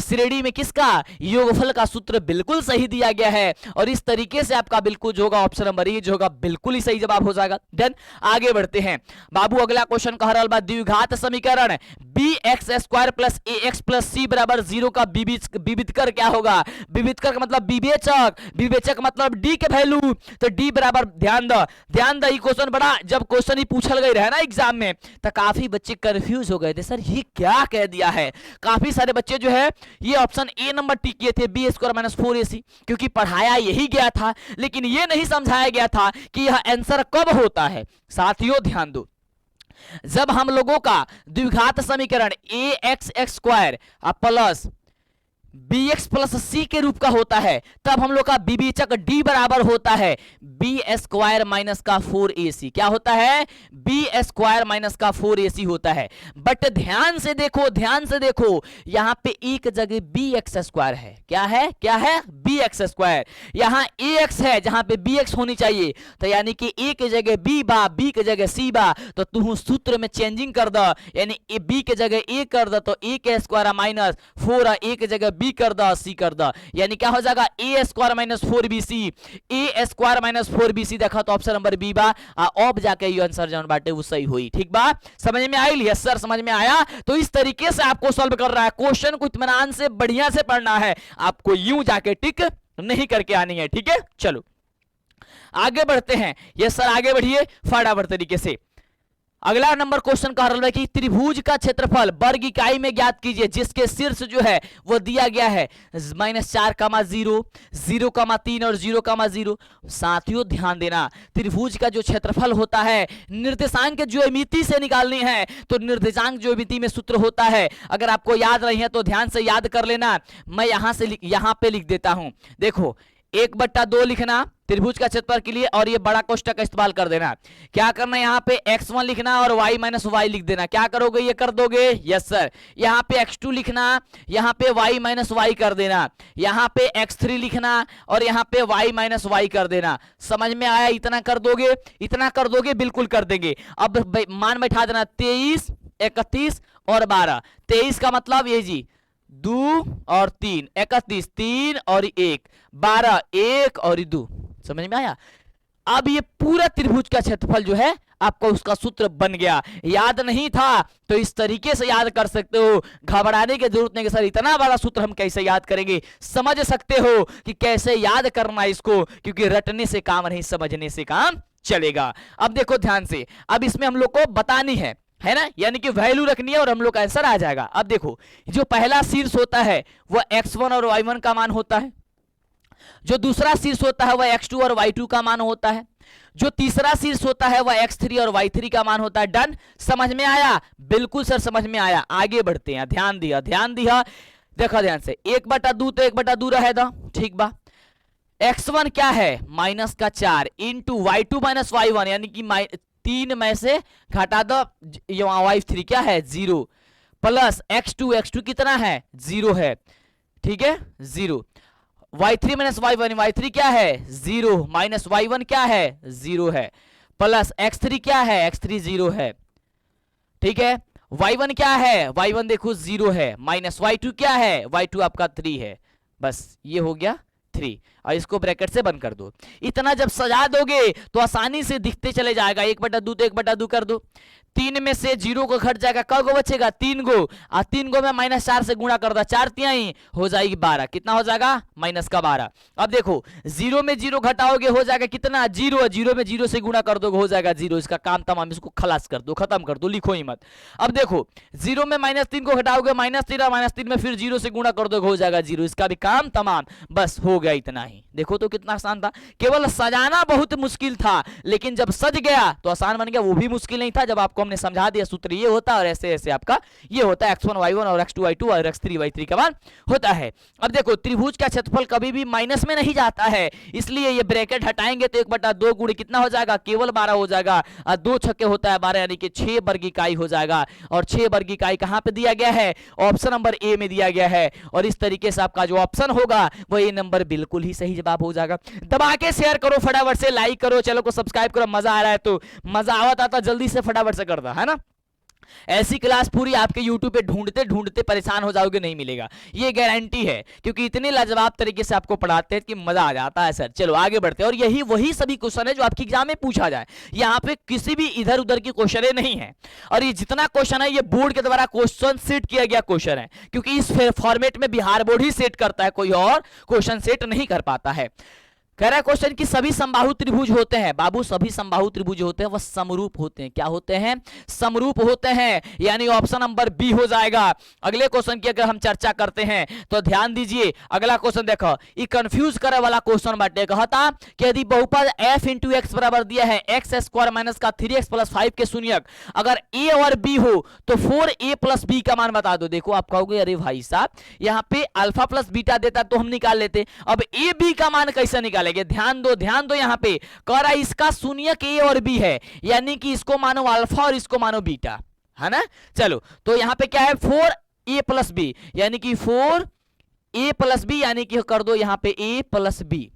S1: श्रेणी में किसका योगफल का सूत्र बिल्कुल सही दिया गया है, और इस तरीके से आपका बिल्कुल जो होगा ऑप्शन नंबर ए जो होगा बिल्कुल ही सही जवाब हो जाएगा। देन आगे बढ़ते हैं बाबू, अगला क्वेश्चन कह रहा बा द्विघात समीकरण bx square plus ax plus c बराबर 0 का विविधकर क्या होगा। विविधकर मतलब विवेचक, विवेचक मतलब d के वैल्यू, तो d बराबर ध्यान दो ये क्वेश्चन बड़ा, जब क्वेश्चन ही पूछल गई रहे ना एग्जाम में तो काफी बच्चे कंफ्यूज हो गए थे, सर ये क्या कह दिया है। काफी सारे बच्चे जो है ये ऑप्शन ए नंबर टिक किए थे b स्क्वायर माइनस 4ac, क्योंकि पढ़ाया यही गया था लेकिन ये नहीं समझाया गया था कि यह आंसर कब होता है। साथियों ध्यान दो, जब हम लोगों का द्विघात समीकरण ax square plus bx plus c के रूप का होता है तब हम लोग का विवेचक d बराबर होता है b स्क्वायर माइनस का 4ac। क्या होता है, b स्क्वायर माइनस का 4ac होता है। बट ध्यान से देखो यहां पे एक जगह bx स्क्वायर है, क्या है bx स्क्वायर, यहां ax है जहां पे bx होनी चाहिए, तो यानी कि a के जगह b बा, b के जगह c बा, तो तू सूत्र में चेंजिंग कर दो, यानी b के जगह a कर दो तो a के स्क्वायर माइनस 4 a के जगह b कर दो c कर दो, यानी क्या हो जाएगा a square minus 4bc, a square minus 4bc। देखा तो ऑप्शन नंबर बी बा, अब जाके ये आंसर जौन बाटे वो सही हुई। ठीक बा, समझ में आई? यस सर समझ में आया। तो इस तरीके से आपको सॉल्व कर रहा है क्वेश्चन को, इत्मीनान से बढ़िया से पढ़ना है, आपको यूं जाके टिक नहीं करके आनी है। ठीक है, चलो आगे बढ़ते हैं। यस सर आगे बढ़िए फटाफट तरीके से। अगला नंबर क्वेश्चन कह रहा है कि त्रिभुज का क्षेत्रफल वर्ग इकाई में ज्ञात कीजिए जिसके शीर्ष जो है वो दिया गया है -4,0, 0,3 और 0,0। साथियों ध्यान देना, त्रिभुज का जो क्षेत्रफल होता है निर्देशांक ज्यामिति से निकालनी है, तो निर्देशांक ज्यामिति में सूत्र होता है, अगर आपको याद नहीं है तो ध्यान से याद कर लेना। मैं यहां पे लिख देता हूं, देखो 1/2 लिखना त्रिभुज का क्षेत्रफल के लिए, और ये बड़ा कोष्टक का इस्तेमाल कर देना। क्या करना, यहाँ पे x1 लिखना और y माइनस वाई लिख देना। क्या करोगे, ये कर दोगे? Yes sir. यहाँ पे x2 लिखना, यहाँ पे y माइनस वाई कर देना, यहाँ पे x3 लिखना और यहाँ पे y माइनस वाई कर देना। समझ में आया? इतना कर दोगे? बिल्कुल कर देंगे। अब मान बैठा देना 23, 31 और 12। 23 का मतलब ये जी 2 और 3, 31 3 और 1, 12 1 और 2। समझ में आया? अब ये पूरा त्रिभुज का क्षेत्रफल जो है आपको उसका सूत्र बन गया। याद नहीं था तो इस तरीके से याद कर सकते हो, घबराने की जरूरत नहीं कि सर इतना बड़ा सूत्र हम कैसे याद करेंगे। समझ सकते हो कि कैसे याद करना इसको, क्योंकि रटने से काम नहीं, समझने से काम चलेगा। अब देखो ध्यान से, अब इसमें हम लोग को बतानी है ना, यानी कि वैल्यू रखनी है और हम लोग का आंसर आ जाएगा। अब देखो जो पहला शीर्ष होता है वह x1 और y1 का मान होता है, जो दूसरा शीर्ष होता है वह x2 और y2 का मान होता है, जो तीसरा शीर्ष होता है वह x3 और y3 का मान होता है। डन, समझ में आया? बिल्कुल सर समझ में आया। आगे बढ़ते हैं, ध्यान दिया देखो ध्यान से, 1/2 तो 1/2 रहेगा, ठीक बा। x1 क्या है -4 इंटू y2 माइनस y1, यानी कि 3 में से घटा दो y3 क्या है 0, प्लस x2 कितना है 0 है, ठीक है 0, y3 माइनस y1, y3 क्या है 0 माइनस y1 क्या है 0 है, प्लस x3 क्या है x3 0 है, ठीक है। y1 क्या है y1 देखो 0 है, माइनस y2 क्या है y2 आपका 3 है। बस ये हो गया 3 और इसको ब्रैकेट से बंद कर दो। इतना जब सजा दोगे तो आसानी से दिखते चले जाएगा। 1/2 तो 1/2 कर दो, 3 में से 0 को घट जाएगा, कब को बचेगा 3 गो, और 3 गो में -4 से गुणा कर दो, 4 तिहाई हो जाएगी 12, कितना हो जाएगा -12। अब देखो 0 में 0 घटाओगे हो जाएगा कितना 0, 0 में 0 से गुणा कर दोगे हो जाएगा 0, इसका काम तमाम, इसको खलास कर दो, खत्म कर दो, लिखो ही मत। अब देखो 0 में -3 को घटाओगे -3, और -3 में फिर 0 से गुणा कर दोगे हो जाएगा 0, इसका भी काम तमाम, बस हो गया इतना ही। देखो तो कितना आसान था, केवल सजाना बहुत मुश्किल था, लेकिन जब सज गया तो आसान बन गया। वो भी मुश्किल नहीं था जब आपको हमने समझा दिया सूत्र ये होता है और ऐसे ऐसे आपका ये होता है, x1 y1 और x2 y2 और x3 y3 का मान होता है। अब देखो त्रिभुज का क्षेत्रफल कभी भी माइनस में नहीं जाता है, इसलिए ये ब्रैकेट हटाएंगे तो 1/2 गुणे कितना हो जाएगा, केवल 12 हो जाएगा, और 2 छक्के होता है 12, यानी कि 6 वर्ग इकाई हो जाएगा। और 6 वर्ग इकाई कहां पे दिया गया है, ऑप्शन नंबर ए में दिया गया है, और इस तरीके से आपका जो ऑप्शन होगा वो ए नंबर बिल्कुल ही सही जवाब हो जाएगा। दबा के शेयर करो, फटाफट से लाइक करो, चैनल को सब्सक्राइब करो, मजा आ रहा है तो, मजा आवता था जल्दी से फटाफट से करता है ना। ऐसी क्लास पूरी आपके YouTube पे ढूंढते ढूंढते परेशान हो जाओगे, नहीं मिलेगा, ये गारंटी है, क्योंकि इतने लाजवाब तरीके से आपको पढ़ाते हैं कि मजा आ जाता है सर। चलो आगे बढ़ते हैं, और यही वही सभी क्वेश्चन है जो आपके एग्जाम में पूछा जाए, यहाँ पे किसी भी इधर उधर की क्वेश्चन नहीं है, और ये जितना क्वेश्चन है ये बोर्ड के द्वारा क्वेश्चन सेट किया गया क्वेश्चन है, क्योंकि इस फॉर्मेट में बिहार बोर्ड ही सेट करता है, कोई और क्वेश्चन सेट नहीं कर पाता है। कह रहा है क्वेश्चन कि सभी समबाहु त्रिभुज होते हैं, बाबू सभी समबाहु त्रिभुज होते हैं, वह समरूप होते हैं, क्या होते हैं, समरूप होते हैं, यानी ऑप्शन नंबर बी हो जाएगा। अगले क्वेश्चन की अगर हम चर्चा करते हैं तो ध्यान दीजिए, अगला क्वेश्चन देखो, ये कंफ्यूज करे वाला क्वेश्चन बाटे, कहता कि यदि बहुपद f इंटू एक्स बराबर दिया है x स्क्वायर माइनस का 3x प्लस 5 के शून्यक, अगर a और b हो तो 4a प्लस b का मान बता दो। देखो आप कहोगे अरे भाई साहब यहाँ पे अल्फा प्लस बीटा देता तो हम निकाल लेते, अब a b का मान कैसे निकाल? ध्यान दो यहाँ पे कह रहा है इसका शून्यक ए और बी है, यानी कि इसको मानो अल्फा और इसको मानो बीटा, है ना। चलो तो यहाँ पे क्या है 4a प्लस बी, यानी कि 4a प्लस बी, यानी कि कर दो यहाँ पे a प्लस बी,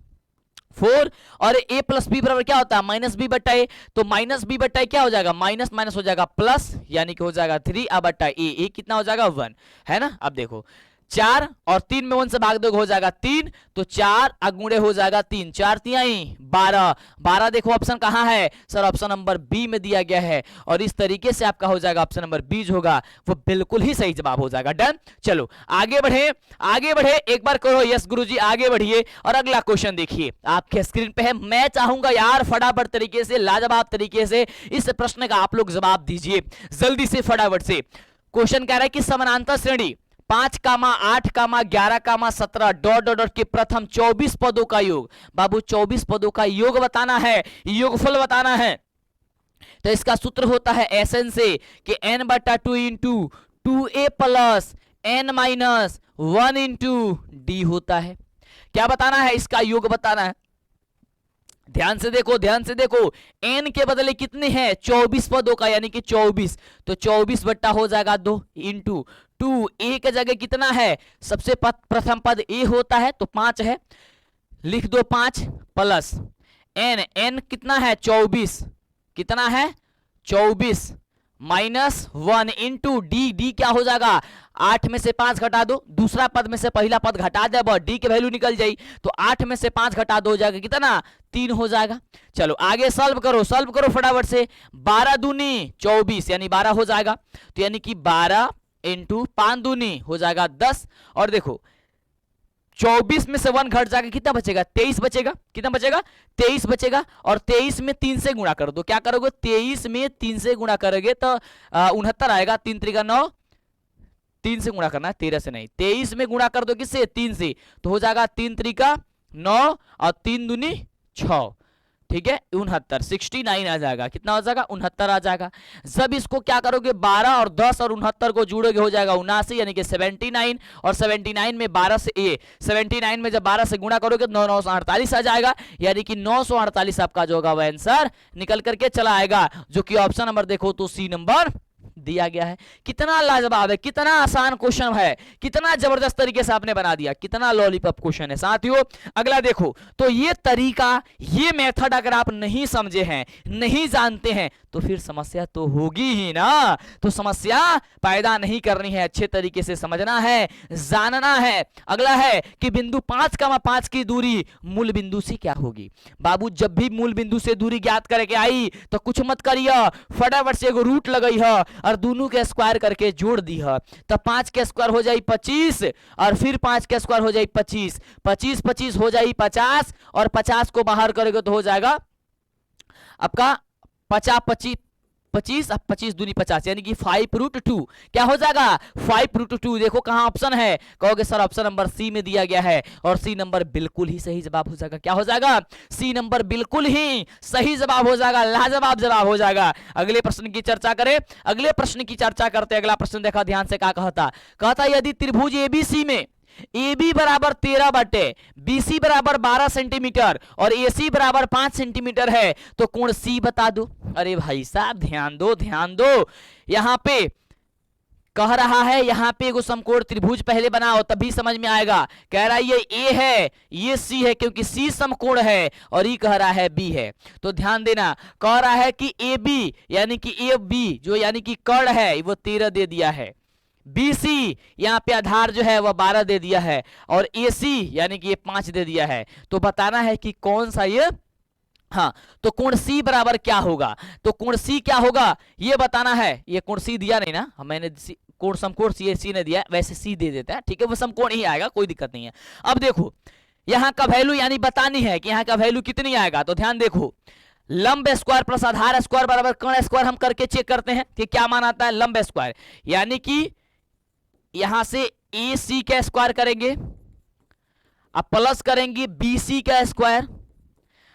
S1: 4 और a प्लस बी बराबर क्या होता है -b/a, तो -b/a क्या हो जाएगा, माइनस माइनस हो जाएगा प्लस, यानी कि हो जाएगा 3a/a, a कितना हो जाएगा 1, है ना। अब देखो 4 और 3 में 1 से भाग दोगे हो जाएगा 3, तो 4 अगुणे हो जाएगा 3, 4 तिहाई 12, 12 देखो ऑप्शन कहां है सर, ऑप्शन नंबर बी में दिया गया है, और इस तरीके से आपका हो जाएगा ऑप्शन नंबर बी होगा वो बिल्कुल ही सही जवाब हो जाएगा। डन। चलो आगे बढ़े, एक बार करो यस गुरुजी, आगे बढ़िए, और अगला क्वेश्चन देखिए आपके स्क्रीन पे है। मैं चाहूंगा यार फटाफट तरीके से, लाजवाब तरीके से इस प्रश्न का आप लोग जवाब दीजिए जल्दी से, फटाफट से। क्वेश्चन कह रहा है कि समानांतर श्रेणी 5, 8, 11, 17 डॉट डॉट डॉट के प्रथम 24 पदों का योग, बाबू 24 पदों का योग बताना है, योगफल बताना है, तो इसका सूत्र होता है एसएन से कि n/2 into 2a plus n minus 1 into D होता है। क्या बताना है, इसका योग बताना है। ध्यान से देखो n के बदले कितने हैं 24 पदों का, यानी कि 24, तो 24 बट्टा हो जाएगा 2 इंटू 2, a के जगह कितना है, सबसे प्रथम पद a होता है तो 5 है, लिख दो 5 प्लस n कितना है 24, कितना है 24 माइनस 1 इंटू डी क्या हो जाएगा, 8 में से 5 घटा दो, दूसरा पद में से पहला पद घटा दे, डी की वैल्यू निकल जाएगी, तो 8 में से 5 घटा दो हो जाएगा कितना 3 हो जाएगा। चलो आगे सॉल्व करो फटाफट से, 12 दूनी 24 यानी 12 हो जाएगा, तो यानी कि 12 इंटू 5 दूनी हो जाएगा 10, और देखो 24 में से 1 घट जाएगा, कितना बचेगा 23 बचेगा, कितना बचेगा 23 बचेगा, और 23 में 3 से गुणा कर दो, क्या करोगे 23 में 3 से गुणा करोगे तो 69 आएगा, 3 3 9, 3 से गुणा करना 13 से नहीं, 23 में गुणा कर दो किससे 3 से, तो हो जाएगा 3 3 9 और 3 दूनी 6, ठीक है 69, 69 आ जाएगा, कितना हो जाएगा 69 आ जाएगा। जब इसको क्या करोगे 12 और 10 और 69 को जोड़ोगे हो जाएगा 79, यानी कि 79, और 79 में 12 से 79 में जब 12 से गुणा करोगे तो 948 आ जाएगा, यानी कि 948 आपका जो होगा वह आंसर निकल करके चला आएगा, जो कि ऑप्शन नंबर देखो तो सी नंबर दिया गया है। कितना लाजवाब है, कितना आसान क्वेश्चन है, कितना जबरदस्त तरीके से आपने बना दिया, कितना लॉलीपॉप क्वेश्चन है साथियों। अगला देखो, तो ये तरीका, ये मेथड अगर आप नहीं समझे हैं, नहीं जानते हैं, तो फिर समस्या तो होगी ही ना। तो समस्या पैदा नहीं करनी है, अच्छे तरीके से समझना है, जानना है। अगला है कि बिंदु 5,5 की दूरी मूल बिंदु से क्या होगी। बाबू जब भी मूल बिंदु से दूरी ज्ञात करके आई तो कुछ मत करिए, फटाफट से एगो रूट लगई है और दोनों के स्क्वायर करके जोड़ दी है। तो 5 के स्क्वायर हो जाए 25 और फिर 5 के स्क्वायर हो जाए 25, 25 25 हो जाए 50 और 50 को बाहर करेंगे तो हो जाएगा आपका 50 25 25 अब 25 दूनी 50 यानी कि 5√2 क्या हो जाएगा 5√2। देखो कहां ऑप्शन है, कहोगे सर ऑप्शन नंबर सी में दिया गया है और सी नंबर बिल्कुल ही सही जवाब हो जाएगा। क्या हो जाएगा, सी नंबर बिल्कुल ही सही जवाब हो जाएगा, लाजवाब जवाब हो जाएगा। अगले प्रश्न की चर्चा करें, अगले प्रश्न की चर्चा करते। अगला प्रश्न देखा ध्यान से, क्या कहता यदि त्रिभुज एबीसी में AB बराबर 13 बटे BC बराबर 12 सेंटीमीटर और AC बराबर 5 सेंटीमीटर है तो कोण C बता दो। अरे भाई साहब ध्यान दो ध्यान दो, यहां पे कह रहा है यहां पे एगो समकोण त्रिभुज पहले बनाओ तभी समझ में आएगा। कह रहा है ये A है ये C है क्योंकि C समकोण है और ये कह रहा है B है। तो ध्यान देना, कह रहा है कि AB यानी कि AB जो यानी कि कर्ण है वो 13 दे दिया है, BC यहाँ पे आधार जो है वह 12 दे दिया है और AC यानी कि ये 5 दे दिया है। तो बताना है कि कौन सा ये, हाँ तो कोण C बराबर क्या होगा। तो कोण C क्या होगा ये बताना है। ये कोण C दिया नहीं ना, मैंने कोण समकोण C ने दिया, वैसे C दे देता है, ठीक है वो समकोण ही आएगा, कोई दिक्कत नहीं है। अब देखो यहाँ का वैल्यू यानी बतानी है कि यहाँ का वैल्यू कितनी आएगा। तो ध्यान देखो, लंब स्क्वायर प्लस आधार स्क्वायर बराबर कर्ण स्क्वायर हम करके चेक करते हैं कि क्या मान आता है। लंब स्क्वायर यानी कि यहां से AC का स्क्वायर करेंगे, अब प्लस करेंगे BC का स्क्वायर,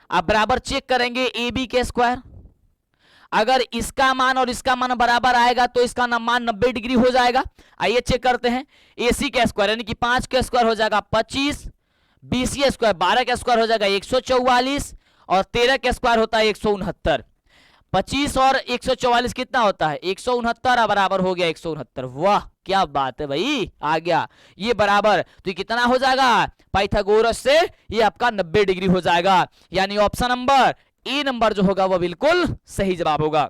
S1: अब बराबर चेक करेंगे AB के स्क्वायर। अगर इसका मान और इसका मान बराबर आएगा तो इसका मान 90 डिग्री हो जाएगा। आइए चेक करते हैं। AC का स्क्वायर यानी कि 5 का स्क्वायर हो जाएगा 25, BC स्क्वायर 12 का स्क्वायर हो जाएगा 144 और 13 का स्क्वायर होता है 169। 25 और 144 कितना होता है 169 बराबर हो गया 169। वाह क्या बात है भाई, आ गया ये बराबर। तो ये कितना हो जाएगा पाइथागोरस से ये आपका 90 डिग्री हो जाएगा, यानी ऑप्शन नंबर ए नंबर जो होगा वो बिल्कुल सही जवाब होगा।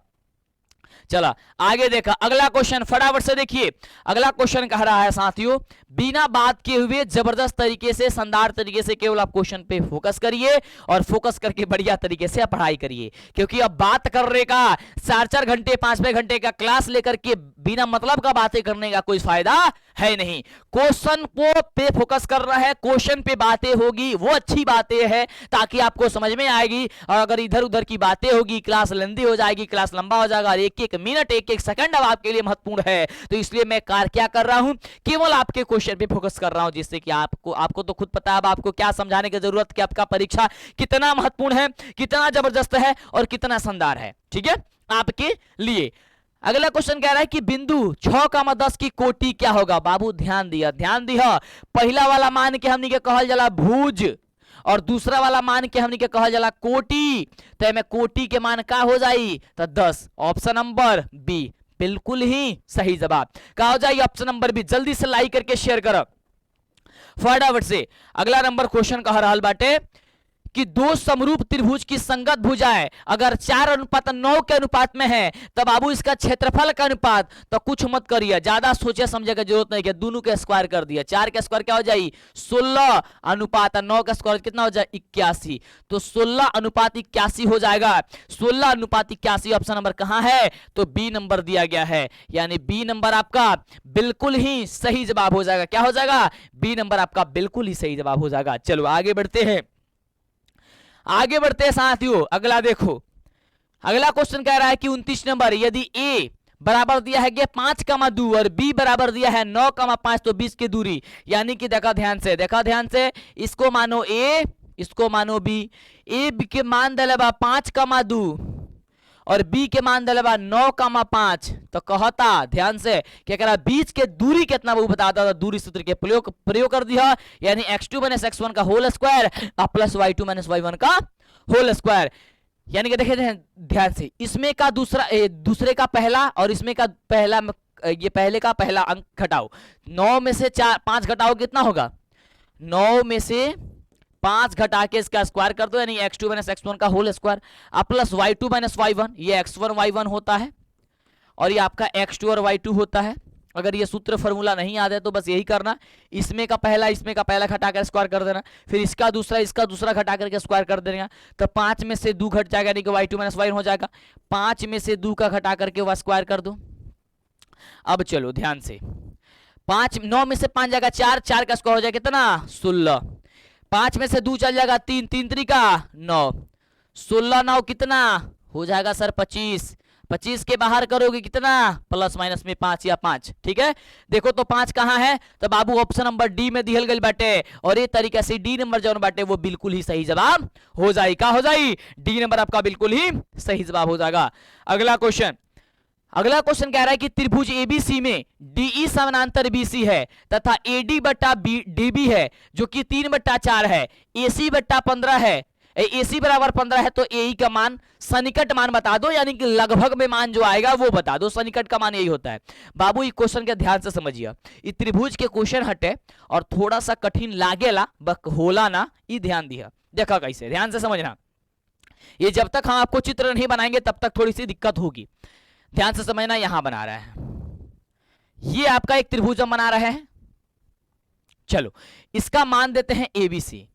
S1: चला आगे देखा, अगला क्वेश्चन फटाफट से देखिए। अगला क्वेश्चन कह रहा है साथियों, बिना बात किए हुए जबरदस्त तरीके से शानदार तरीके से केवल आप क्वेश्चन पे फोकस करिए और फोकस करके बढ़िया तरीके से पढ़ाई करिए, क्योंकि अब बात करने का 4-4 घंटे 5-5 घंटे का क्लास लेकर के बिना मतलब का बातें करने का कोई फायदा है नहीं। क्वेश्चन को पे फोकस कर रहा है, क्वेश्चन पे बातें होगी वो अच्छी बातें हैं ताकि आपको समझ में आएगी, और अगर इधर उधर की बातें होगी क्लास लेंदी हो जाएगी, क्लास लंबा हो जाएगा और एक मिनट एक सेकंड अब आपके लिए महत्वपूर्ण है। तो इसलिए मैं क्या कर रहा हूं, केवल आपके क्वेश्चन पे फोकस कर रहा हूं, जिससे कि आपको तो खुद पता है अब आपको क्या समझाने की जरूरत कि आपका परीक्षा कितना महत्वपूर्ण है, कितना जबरदस्त है और कितना शानदार है, ठीक है आपके लिए। अगला क्वेश्चन कह रहा है कि बिंदु 6,10 की कोटि क्या होगा। बाबू ध्यान दिया, पहला वाला मान के हमनी के कहल जाला भुज और दूसरा वाला मान के हमनी के कहल जाला कोटि। तो में कोटि के मान का हो जाई तो 10, ऑप्शन नंबर बी बिल्कुल ही सही जवाब। क्या हो जाए ऑप्शन नंबर बी। जल्दी से लाइक करके शेयर करो फटाफट से। अगला नंबर क्वेश्चन कह रहा बाटे कि दो समरूप त्रिभुज की संगत भुजाएं अगर 4:9 के अनुपात में है तब बाबू इसका क्षेत्रफल का अनुपात, तो कुछ मत करिए, ज्यादा सोचे समझे की जरूरत नहीं है, दोनों के स्क्वायर कर दिया। 4 का स्क्वायर क्या हो जाए 16 अनुपात 9 का स्क्वायर कितना हो जाए 81, तो 16 अनुपात 81 हो जाएगा। 16 अनुपात 81 ऑप्शन नंबर कहां है तो बी नंबर दिया गया है, यानी बी नंबर आपका बिल्कुल ही सही जवाब हो जाएगा। क्या हो जाएगा बी नंबर आपका बिल्कुल ही सही जवाब हो जाएगा। चलो आगे बढ़ते हैं साथियों। अगला देखो, अगला क्वेश्चन कह रहा है कि 29 नंबर, यदि ए बराबर दिया है 5,2 और बी बराबर दिया है 9,5 तो 20 की दूरी, यानी कि देखा ध्यान से, इसको मानो ए इसको मानो बी। ए के मान दिले बा 5,2 और बी के मान दिले बा 9,5, तो कहता ध्यान से क्या करा बीच के दूरी कितना वो बताता था, दूरी सूत्र के प्रयोग कर दिया, यानी x2 - x1 का whole square plus y2 - y1 का होल स्क्वायर। यानी कि देखिए ध्यान से, इसमें का दूसरे का पहला और इसमें का पहला, ये पहले का पहला अंक घटाओ, 9 में से 5 घटाओ कितना होगा 9 में से 5 घटा के इसका स्क्वायर कर दो, यानी x2 माइनस x1 का होल स्क्वायर, अब प्लस y2 माइनस y1, ये x1 y1 होता है और ये आपका x2 और y2 होता है। अगर ये सूत्र फॉर्मूला नहीं याद है तो बस यही करना, इसमें का पहला घटा कर स्क्वायर कर देना, फिर इसका दूसरा घटा करके स्क्वायर कर देना, तो 5 में से 2 घट जाएगा, यानी कि y2 माइनस y1 हो जाएगा। 5 में से 2 का घटा करके वह स्क्वायर कर दो। अब चलो ध्यान से, 9 में से 5 जाएगा 4 का स्क्वायर हो जाएगा कितना 16, 5 में से 2 चल जाएगा 3 3 का 9, 16 9 कितना हो जाएगा सर 25, 25 के बाहर करोगे कितना प्लस माइनस में 5 या 5, ठीक है। देखो तो 5 कहाँ है, तो बाबू ऑप्शन नंबर डी में दिहल गई बाटे, और ये तरीके से डी नंबर जो बाटे वो बिल्कुल ही सही जवाब हो जाए, क्या हो जाए डी नंबर आपका बिल्कुल ही सही जवाब हो जाएगा। अगला क्वेश्चन कह रहा है कि त्रिभुज एबीसी में डीई समानांतर बीसी है तथा एडी बट्टा डीबी है जो कि 3/4 है, एसी बट्टा 15 है, एसी बराबर 15 है, तो एई का मान सन्निकट मान बता दो, यानी कि लगभग में मान जो आएगा वो बता दो, सन्निकट का मान यही होता है। बाबू ये क्वेश्चन के ध्यान से समझिए, ये त्रिभुज के क्वेश्चन हटे और थोड़ा सा कठिन लागेला बक होला ना, ये ध्यान दिया, देखा कैसे, ध्यान से समझना। ये जब तक हम आपको चित्र नहीं बनाएंगे तब तक थोड़ी सी दिक्कत होगी, ध्यान से समझना। यहां बना रहा है, ये आपका एक त्रिभुज हम बना रहे हैं, चलो इसका मान देते हैं एबीसी,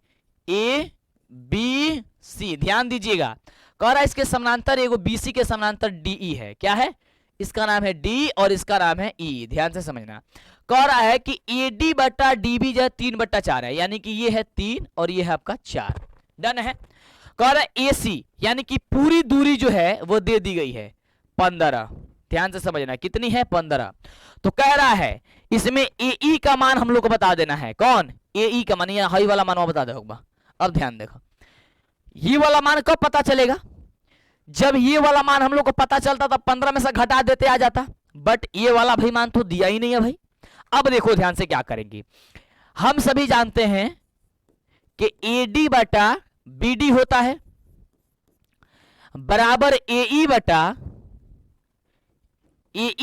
S1: ए बी सी, ध्यान दीजिएगा, कह रहा है इसके समानांतर एगो बीसी के समानांतर डीई है, क्या है, इसका नाम है डी और इसका नाम है ई, ध्यान से समझना। कह रहा है कि एडी बटा डीबी जो है 3/4 है, यानी कि ये है 3 और ये है आपका 4, डन है। कह रहा है एसी यानी कि पूरी दूरी जो है वो दे दी गई है 15, ध्यान से समझना कितनी है 15, तो कह रहा है इसमें एई का मान हम लोग को बता देना है, कौन एई का मान, हाई वाला मान बता दो। अब ध्यान देखो, ये वाला मान कब पता चलेगा, जब ये वाला मान हम लोग को पता चलता तब 15 में से घटा देते आ जाता, बट ये वाला भाई मान तो दिया ही नहीं है भाई। अब देखो ध्यान से क्या करेंगे, हम सभी जानते हैं कि एडी बटा बीडी होता है बराबर एई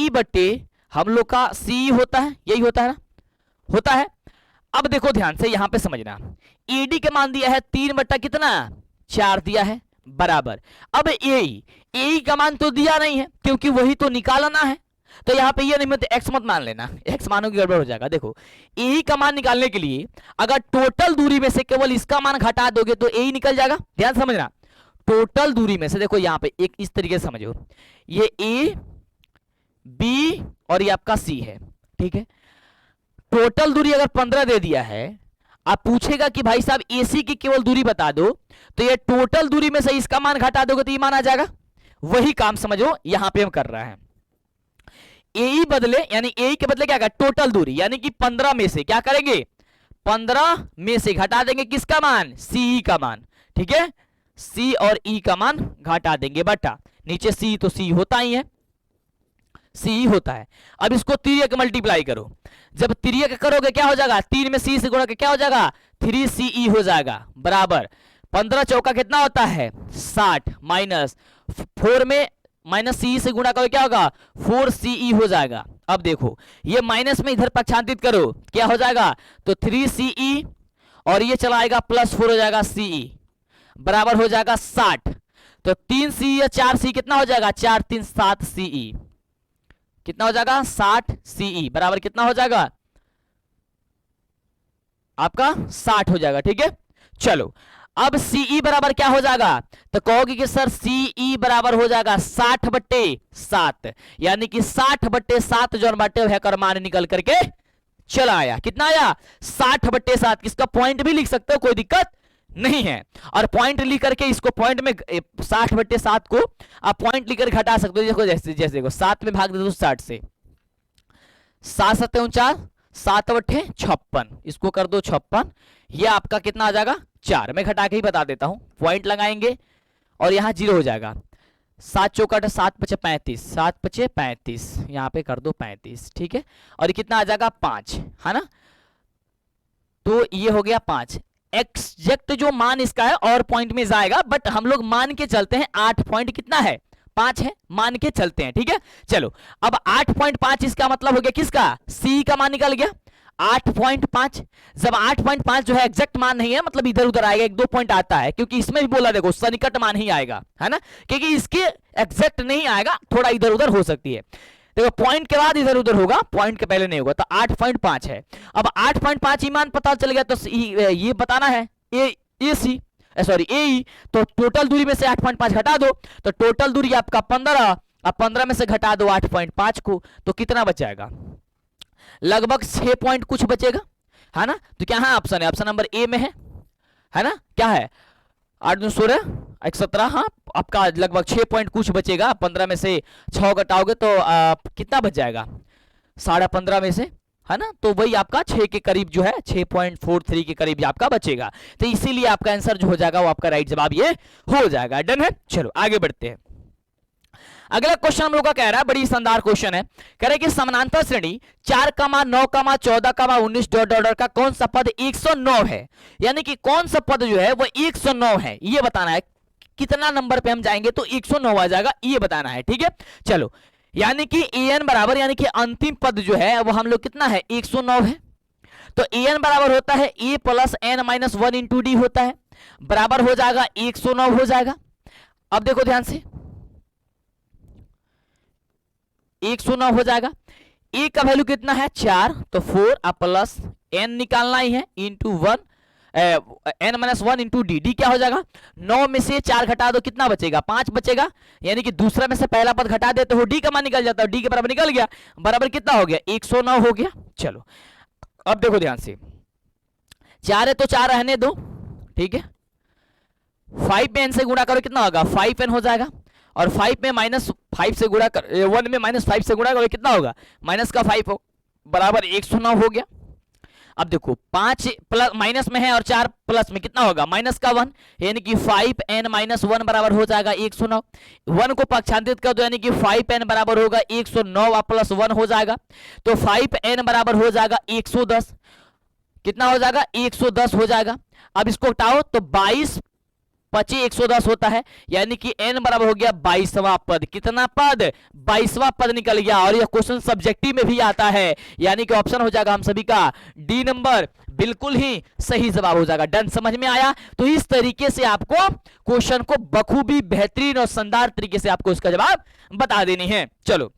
S1: बटे हम लोग का सी होता है, यही होता है ना, होता है। अब देखो ध्यान से यहां पे समझना, एडी के मान दिया है 3/4 दिया है बराबर, अब एई का मान तो दिया नहीं है क्योंकि वही तो निकालना है, तो यहां पे ये नहीं मत एक्स मत मान लेना, एक्स मानो की गड़बड़ हो जाएगा। देखो एई का मान निकालने के लिए अगर टोटल दूरी में से केवल इसका मान घटा दोगे तो एई निकल जाएगा, ध्यान समझना। टोटल दूरी में से देखो यहां पे एक इस तरीके से समझो, ये ए बी और ये आपका सी है, ठीक है। टोटल दूरी अगर 15 दे दिया है, आप पूछेगा कि भाई साहब एसी की केवल दूरी बता दो, तो ये टोटल दूरी में से इसका मान घटा दोगे तो ये मान आ जाएगा, वही काम समझो यहां पे हम कर रहे हैं। एई बदले यानी एई के बदले क्या कर टोटल दूरी, यानी कि 15 में से क्या करेंगे 15 में से घटा देंगे किसका मान सी का मान, ठीक है, सी और ई का मान घटा देंगे बटा नीचे सी, तो सी होता ही है, सी होता है। अब इसको तिर्यक मल्टीप्लाई करो, जब तिर्यक करोगे क्या हो जाएगा 3 में सी से गुणा के क्या हो जाएगा 3CE हो जाएगा बराबर 15 चौका कितना होता है 60 माइनस 4 में माइनस सी से गुणा करो क्या होगा 4CE हो जाएगा। अब देखो ये माइनस में इधर पक्षांतित करो क्या हो जाएगा, तो 3CE और ये चला आएगा +4 हो जाएगा CE बराबर हो जाएगा 60, तो 3CE या 4CE कितना हो जाएगा 4 3 7CE, कितना हो जाएगा 60CE बराबर कितना हो जाएगा आपका 60 हो जाएगा, ठीक है। चलो अब CE बराबर क्या हो जाएगा, तो कहोगे कि सर CE बराबर हो जाएगा 60/7, यानी कि 60/7 जो बाटे वह कर मान निकल करके चला आया, कितना आया 60/7, किसका पॉइंट भी लिख सकते हो कोई दिक्कत नहीं है, और पॉइंट लिख करके इसको पॉइंट में 60/7 को आप पॉइंट लिखकर घटा सकते हो, देखो जैसे जैसे देखो 7 में भाग दे दो 60 से, 7 7 49 7 8 56, इसको कर दो 56, ये आपका कितना आ जाएगा 4, मैं घटा के ही बता देता हूं, पॉइंट लगाएंगे और यहां 0 हो जाएगा, 7 चौकट 7 5 35, 7 5 35, यहां पे कर दो 35, ठीक है, और ये कितना आ जाएगा 5, है ना, तो ये हो गया 5। एग्जैक्ट जो मान इसका है और पॉइंट में जाएगा, बट हम लोग मान के चलते हैं 8 पॉइंट कितना है 5 है, मान के चलते हैं, ठीक है। चलो अब 8.5 इसका मतलब हो गया किसका सी का मान निकल गया। 8.5। जब 8.5 जो है एग्जैक्ट मान नहीं है, मतलब इधर उधर आएगा, 1-2 पॉइंट आता है, क्योंकि इसमें भी बोला देखो सन्निकट मान ही आएगा, है ना, क्योंकि इसके एग्जैक्ट नहीं आएगा, थोड़ा इधर उधर हो सकती है। देखो पॉइंट के बाद इधर उधर होगा, पॉइंट के पहले नहीं होगा, तो 8.5 है। अब 8.5 ही मान पता चल गया, तो ये बताना है ए, तो टोटल दूरी में से 8.5 घटा दो, तो टोटल दूरी आपका 15, अब 15 में से घटा दो 8.5 को, तो कितना बच जाएगा, लगभग 6 पॉइंट कुछ बचेगा, है ना। तो क्या है ऑप्शन है, ऑप्शन नंबर ए में है ना, क्या है 8 दूनी 16 1 17, हाँ आपका लगभग 6 पॉइंट कुछ बचेगा। 15 में से 6 घटाओगे तो कितना बच जाएगा, 15.5 में से, है ना, तो वही आपका 6 के करीब जो है 6.43 के करीब आपका बचेगा। तो इसीलिए आपका आंसर जो हो जाएगा वो आपका राइट जवाब ये हो जाएगा। डन है, चलो आगे बढ़ते हैं। अगला क्वेश्चन हम लोग का कह रहा है, बड़ी शानदार क्वेश्चन है, कह रहा है कि समानांतर श्रेणी 4, 9, 14, 19 डॉट डॉट का कौन सा पद 109 है, यानी कि कौन सा पद जो है वो 109 है, ये बताना है। कितना नंबर पे हम जाएंगे तो 109 आ जाएगा, ये बताना है, ठीक है। चलो, यानी कि an बराबर, यानी कि अंतिम पद जो है वो हम लोग कितना है 109 है, तो an बराबर होता है a plus n minus 1 into D होता है, बराबर हो जाएगा 109 हो जाएगा। अब देखो ध्यान से, 109 हो जाएगा, a का वैल्यू कितना है 4, तो 4 प्लस n निकालना ही है into 1 n minus 1 into D, D क्या हो जाएगा, 9 में से 4 घटा दो कितना बचेगा 5 बचेगा, यानी कि दूसरा में से पहला पद घटा देते हो डी का मान निकल जाता है, डी के बराबर निकल गया, बराबर कितना हो गया 109 हो गया। चलो अब देखो ध्यान से, 4 है तो 4 रहने दो, ठीक है, 5 में n से गुणा करो कितना होगा 5n हो जाएगा, और 5 में माइनस 5 से गुणा कर 1 में माइनस 5 से गुणा करो कितना होगा माइनस का 5 हो, बराबर 109 हो गया। अब देखो 5 प्लस माइनस में है और 4 प्लस में कितना होगा माइनस का 1, यानी कि 5n माइनस 1 बराबर हो जाएगा 109। 1 को पक्षांतरित कर दो, यानी कि 5n बराबर होगा 109 प्लस 1 हो जाएगा, तो 5n बराबर हो जाएगा 110, कितना हो जाएगा 110 हो जाएगा। अब इसको हटाओ तो 22 25 110 होता है, यानी कि n बराबर हो गया 22वां पद, कितना पद 22वां पद निकल गया, और यह क्वेश्चन सब्जेक्टिव में भी आता है, यानी कि ऑप्शन हो जाएगा हम सभी का डी नंबर बिल्कुल ही सही जवाब हो जाएगा। डन, समझ में आया। तो इस तरीके से आपको क्वेश्चन को बखूबी बेहतरीन और शानदार तरीके से आपको इसका जवाब बता देनी है। चलो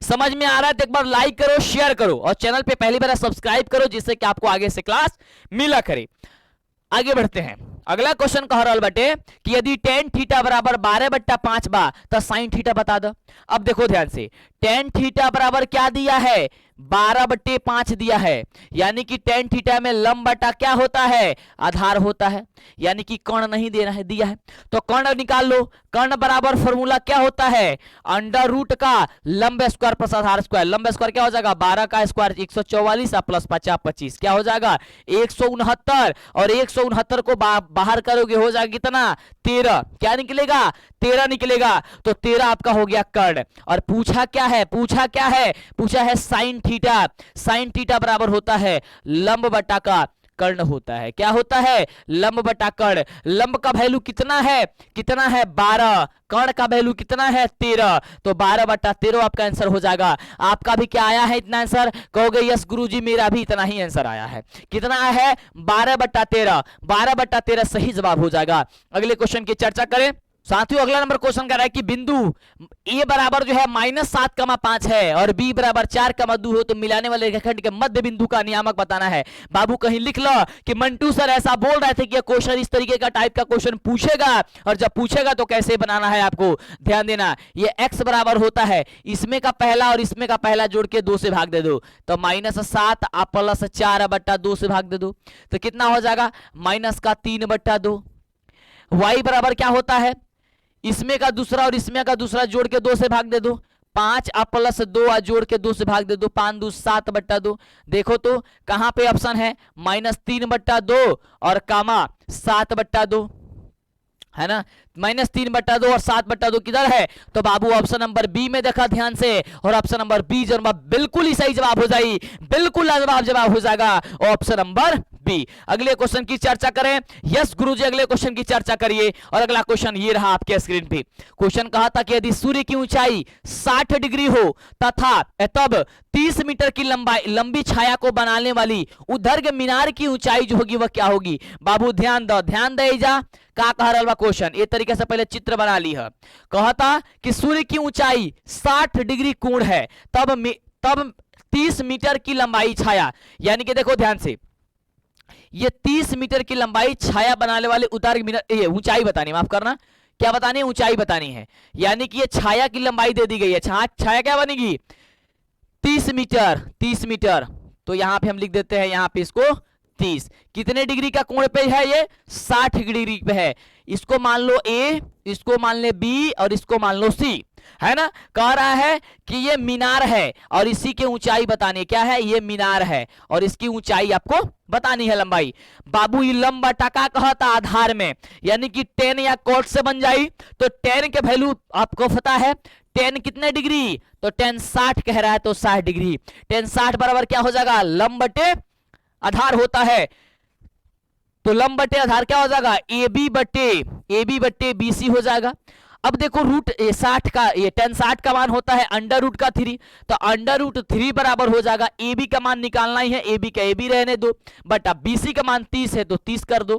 S1: समझ में आ रहा है तो एक बार लाइक करो, शेयर करो, और चैनल पे पहली बार सब्सक्राइब करो, जिससे कि आपको आगे से क्लास मिला करे। आगे बढ़ते हैं, अगला क्वेश्चन कह रहा बटे कि यदि tan थीटा बराबर 12/5 बा तो sin थीटा बता दो। अब देखो ध्यान से, tan थीटा बराबर क्या दिया है 12/5 दिया है, यानी कि tan थीटा में लंब बटा क्या होता है आधार होता है, यानी कि कर्ण नहीं देना है दिया है, तो कर्ण निकाल लो। कर्ण बराबर फॉर्मूला क्या होता है अंडर रूट का लंब स्क्वायर प्लस आधार स्क्वायर, लंब स्क्वायर क्या हो जाएगा 12 का स्क्वायर 144 प्लस 50 25 क्या हो जाएगा 169, और 169 को बाहर करोगे हो जाएगा कितना 13, क्या निकलेगा 13 निकलेगा, तो 13 आपका हो गया कर्ण। और पूछा क्या है पूछा है साइन थीटा, साइन थीटा बराबर होता है लंब बटा का कर्ण होता है, क्या होता है लंब बटा कर्ण। लंब का वैल्यू कितना है 12, कर्ण का वैल्यू कितना है 13, तो 12/13 आपका आंसर हो जाएगा। आपका भी क्या आया है इतना आंसर, कहोगे यस गुरुजी मेरा भी इतना ही आंसर आया है, कितना है 12/13, 12/13 सही जवाब हो जाएगा। अगले क्वेश्चन की चर्चा करें साथियों। अगला नंबर क्वेश्चन कह रहा है कि बिंदु ए बराबर जो है -7,5 है और बी बराबर 4,2 हो तो मिलाने वाले रेखाखंड के मध्य बिंदु का नियामक बताना है। बाबू कहीं लिख लो कि मंटू सर ऐसा बोल रहे थे कि यह क्वेश्चन इस तरीके का टाइप का क्वेश्चन पूछेगा, और जब पूछेगा तो कैसे बनाना है आपको ध्यान देना। ये x बराबर होता है इसमें का पहला और इसमें का पहला जोड़ के 2 से भाग दे दो, तो -7 प्लस 4/2 से भाग दे दो, तो कितना हो जाएगा -3/2। y बराबर क्या होता है इसमें का दूसरा और इसमें का दूसरा जोड़ के 2 से भाग दे दो, 5 प्लस 2 जोड़ के 2 से भाग दे दो, 5 2 7/2। देखो तो कहां पे ऑप्शन है -3/2 और कामा 7/2 है ना, -3/2 और 7/2 किधर है, तो बाबू ऑप्शन नंबर बी में देखा ध्यान से, और ऑप्शन नंबर बी जवाब बिल्कुल ही सही जवाब हो जाएगी, बिल्कुल लाजवाब जवाब हो जाएगा ऑप्शन नंबर बी। अगले क्वेश्चन की चर्चा करें। यस गुरुजी, अगले क्वेश्चन की चर्चा करिए। और अगला क्वेश्चन ये रहा आपके स्क्रीन पे। क्वेश्चन कहा था कि यदि सूर्य की ऊंचाई 60 डिग्री हो तथा तब 30 मीटर की लंबी छाया को बनाने वाली उदर्ग मीनार की ऊंचाई जो होगी वह क्या होगी। बाबू ध्यान दो, ध्यान दे जा का कह रहा बा क्वेश्चन। ये तरीके से पहले चित्र बना ली है। कहता कि सूर्य की ऊंचाई 60 डिग्री कोण है, तब 30 मीटर की लंबाई छाया, यानी कि देखो ध्यान से, ये 30 मीटर की लंबाई छाया बनाने वाले उदर्ग मीनार, ये ऊंचाई बतानी, माफ करना, क्या बतानी है, ऊंचाई बतानी है। यानी कि ये छाया की लंबाई दे दी गई है। छाया क्या बनेगी, 30 मीटर, 30 मीटर। तो यहां पे हम लिख देते हैं, यहां पे इसको 30। कितने डिग्री का कोण पे है, ये 60 डिग्री पे है। इसको मान लो ए, इसको मान ले बी और इसको मान लो सी, है ना। कह रहा है कि ये मीनार है और इसी की ऊंचाई बतानी, क्या है, ये मीनार है और इसकी ऊंचाई आपको बतानी है, लंबाई। बाबू ये लंबा टका कहता आधार में, यानी कि 10 या कोट से बन जाई। तो 10 के वैल्यू आपको पता है, 10 कितने डिग्री, तो 10 60 कह रहा है, तो 60 डिग्री। 10 60 बराबर क्या हो जाएगा, लंब बटे आधार होता है। तो लंब बटे आधार क्या हो जाएगा, ए बी बटे BC हो जाएगा। अब देखो रूट 60 का, ये 10 60 का मान होता है अंडर रूट का 3, तो अंडर रूट 3 बराबर हो जाएगा, ए बी का मान निकालना ही है, ए बी का ए बी रहने दो, बटा BC का मान 30 है तो 30 कर दो।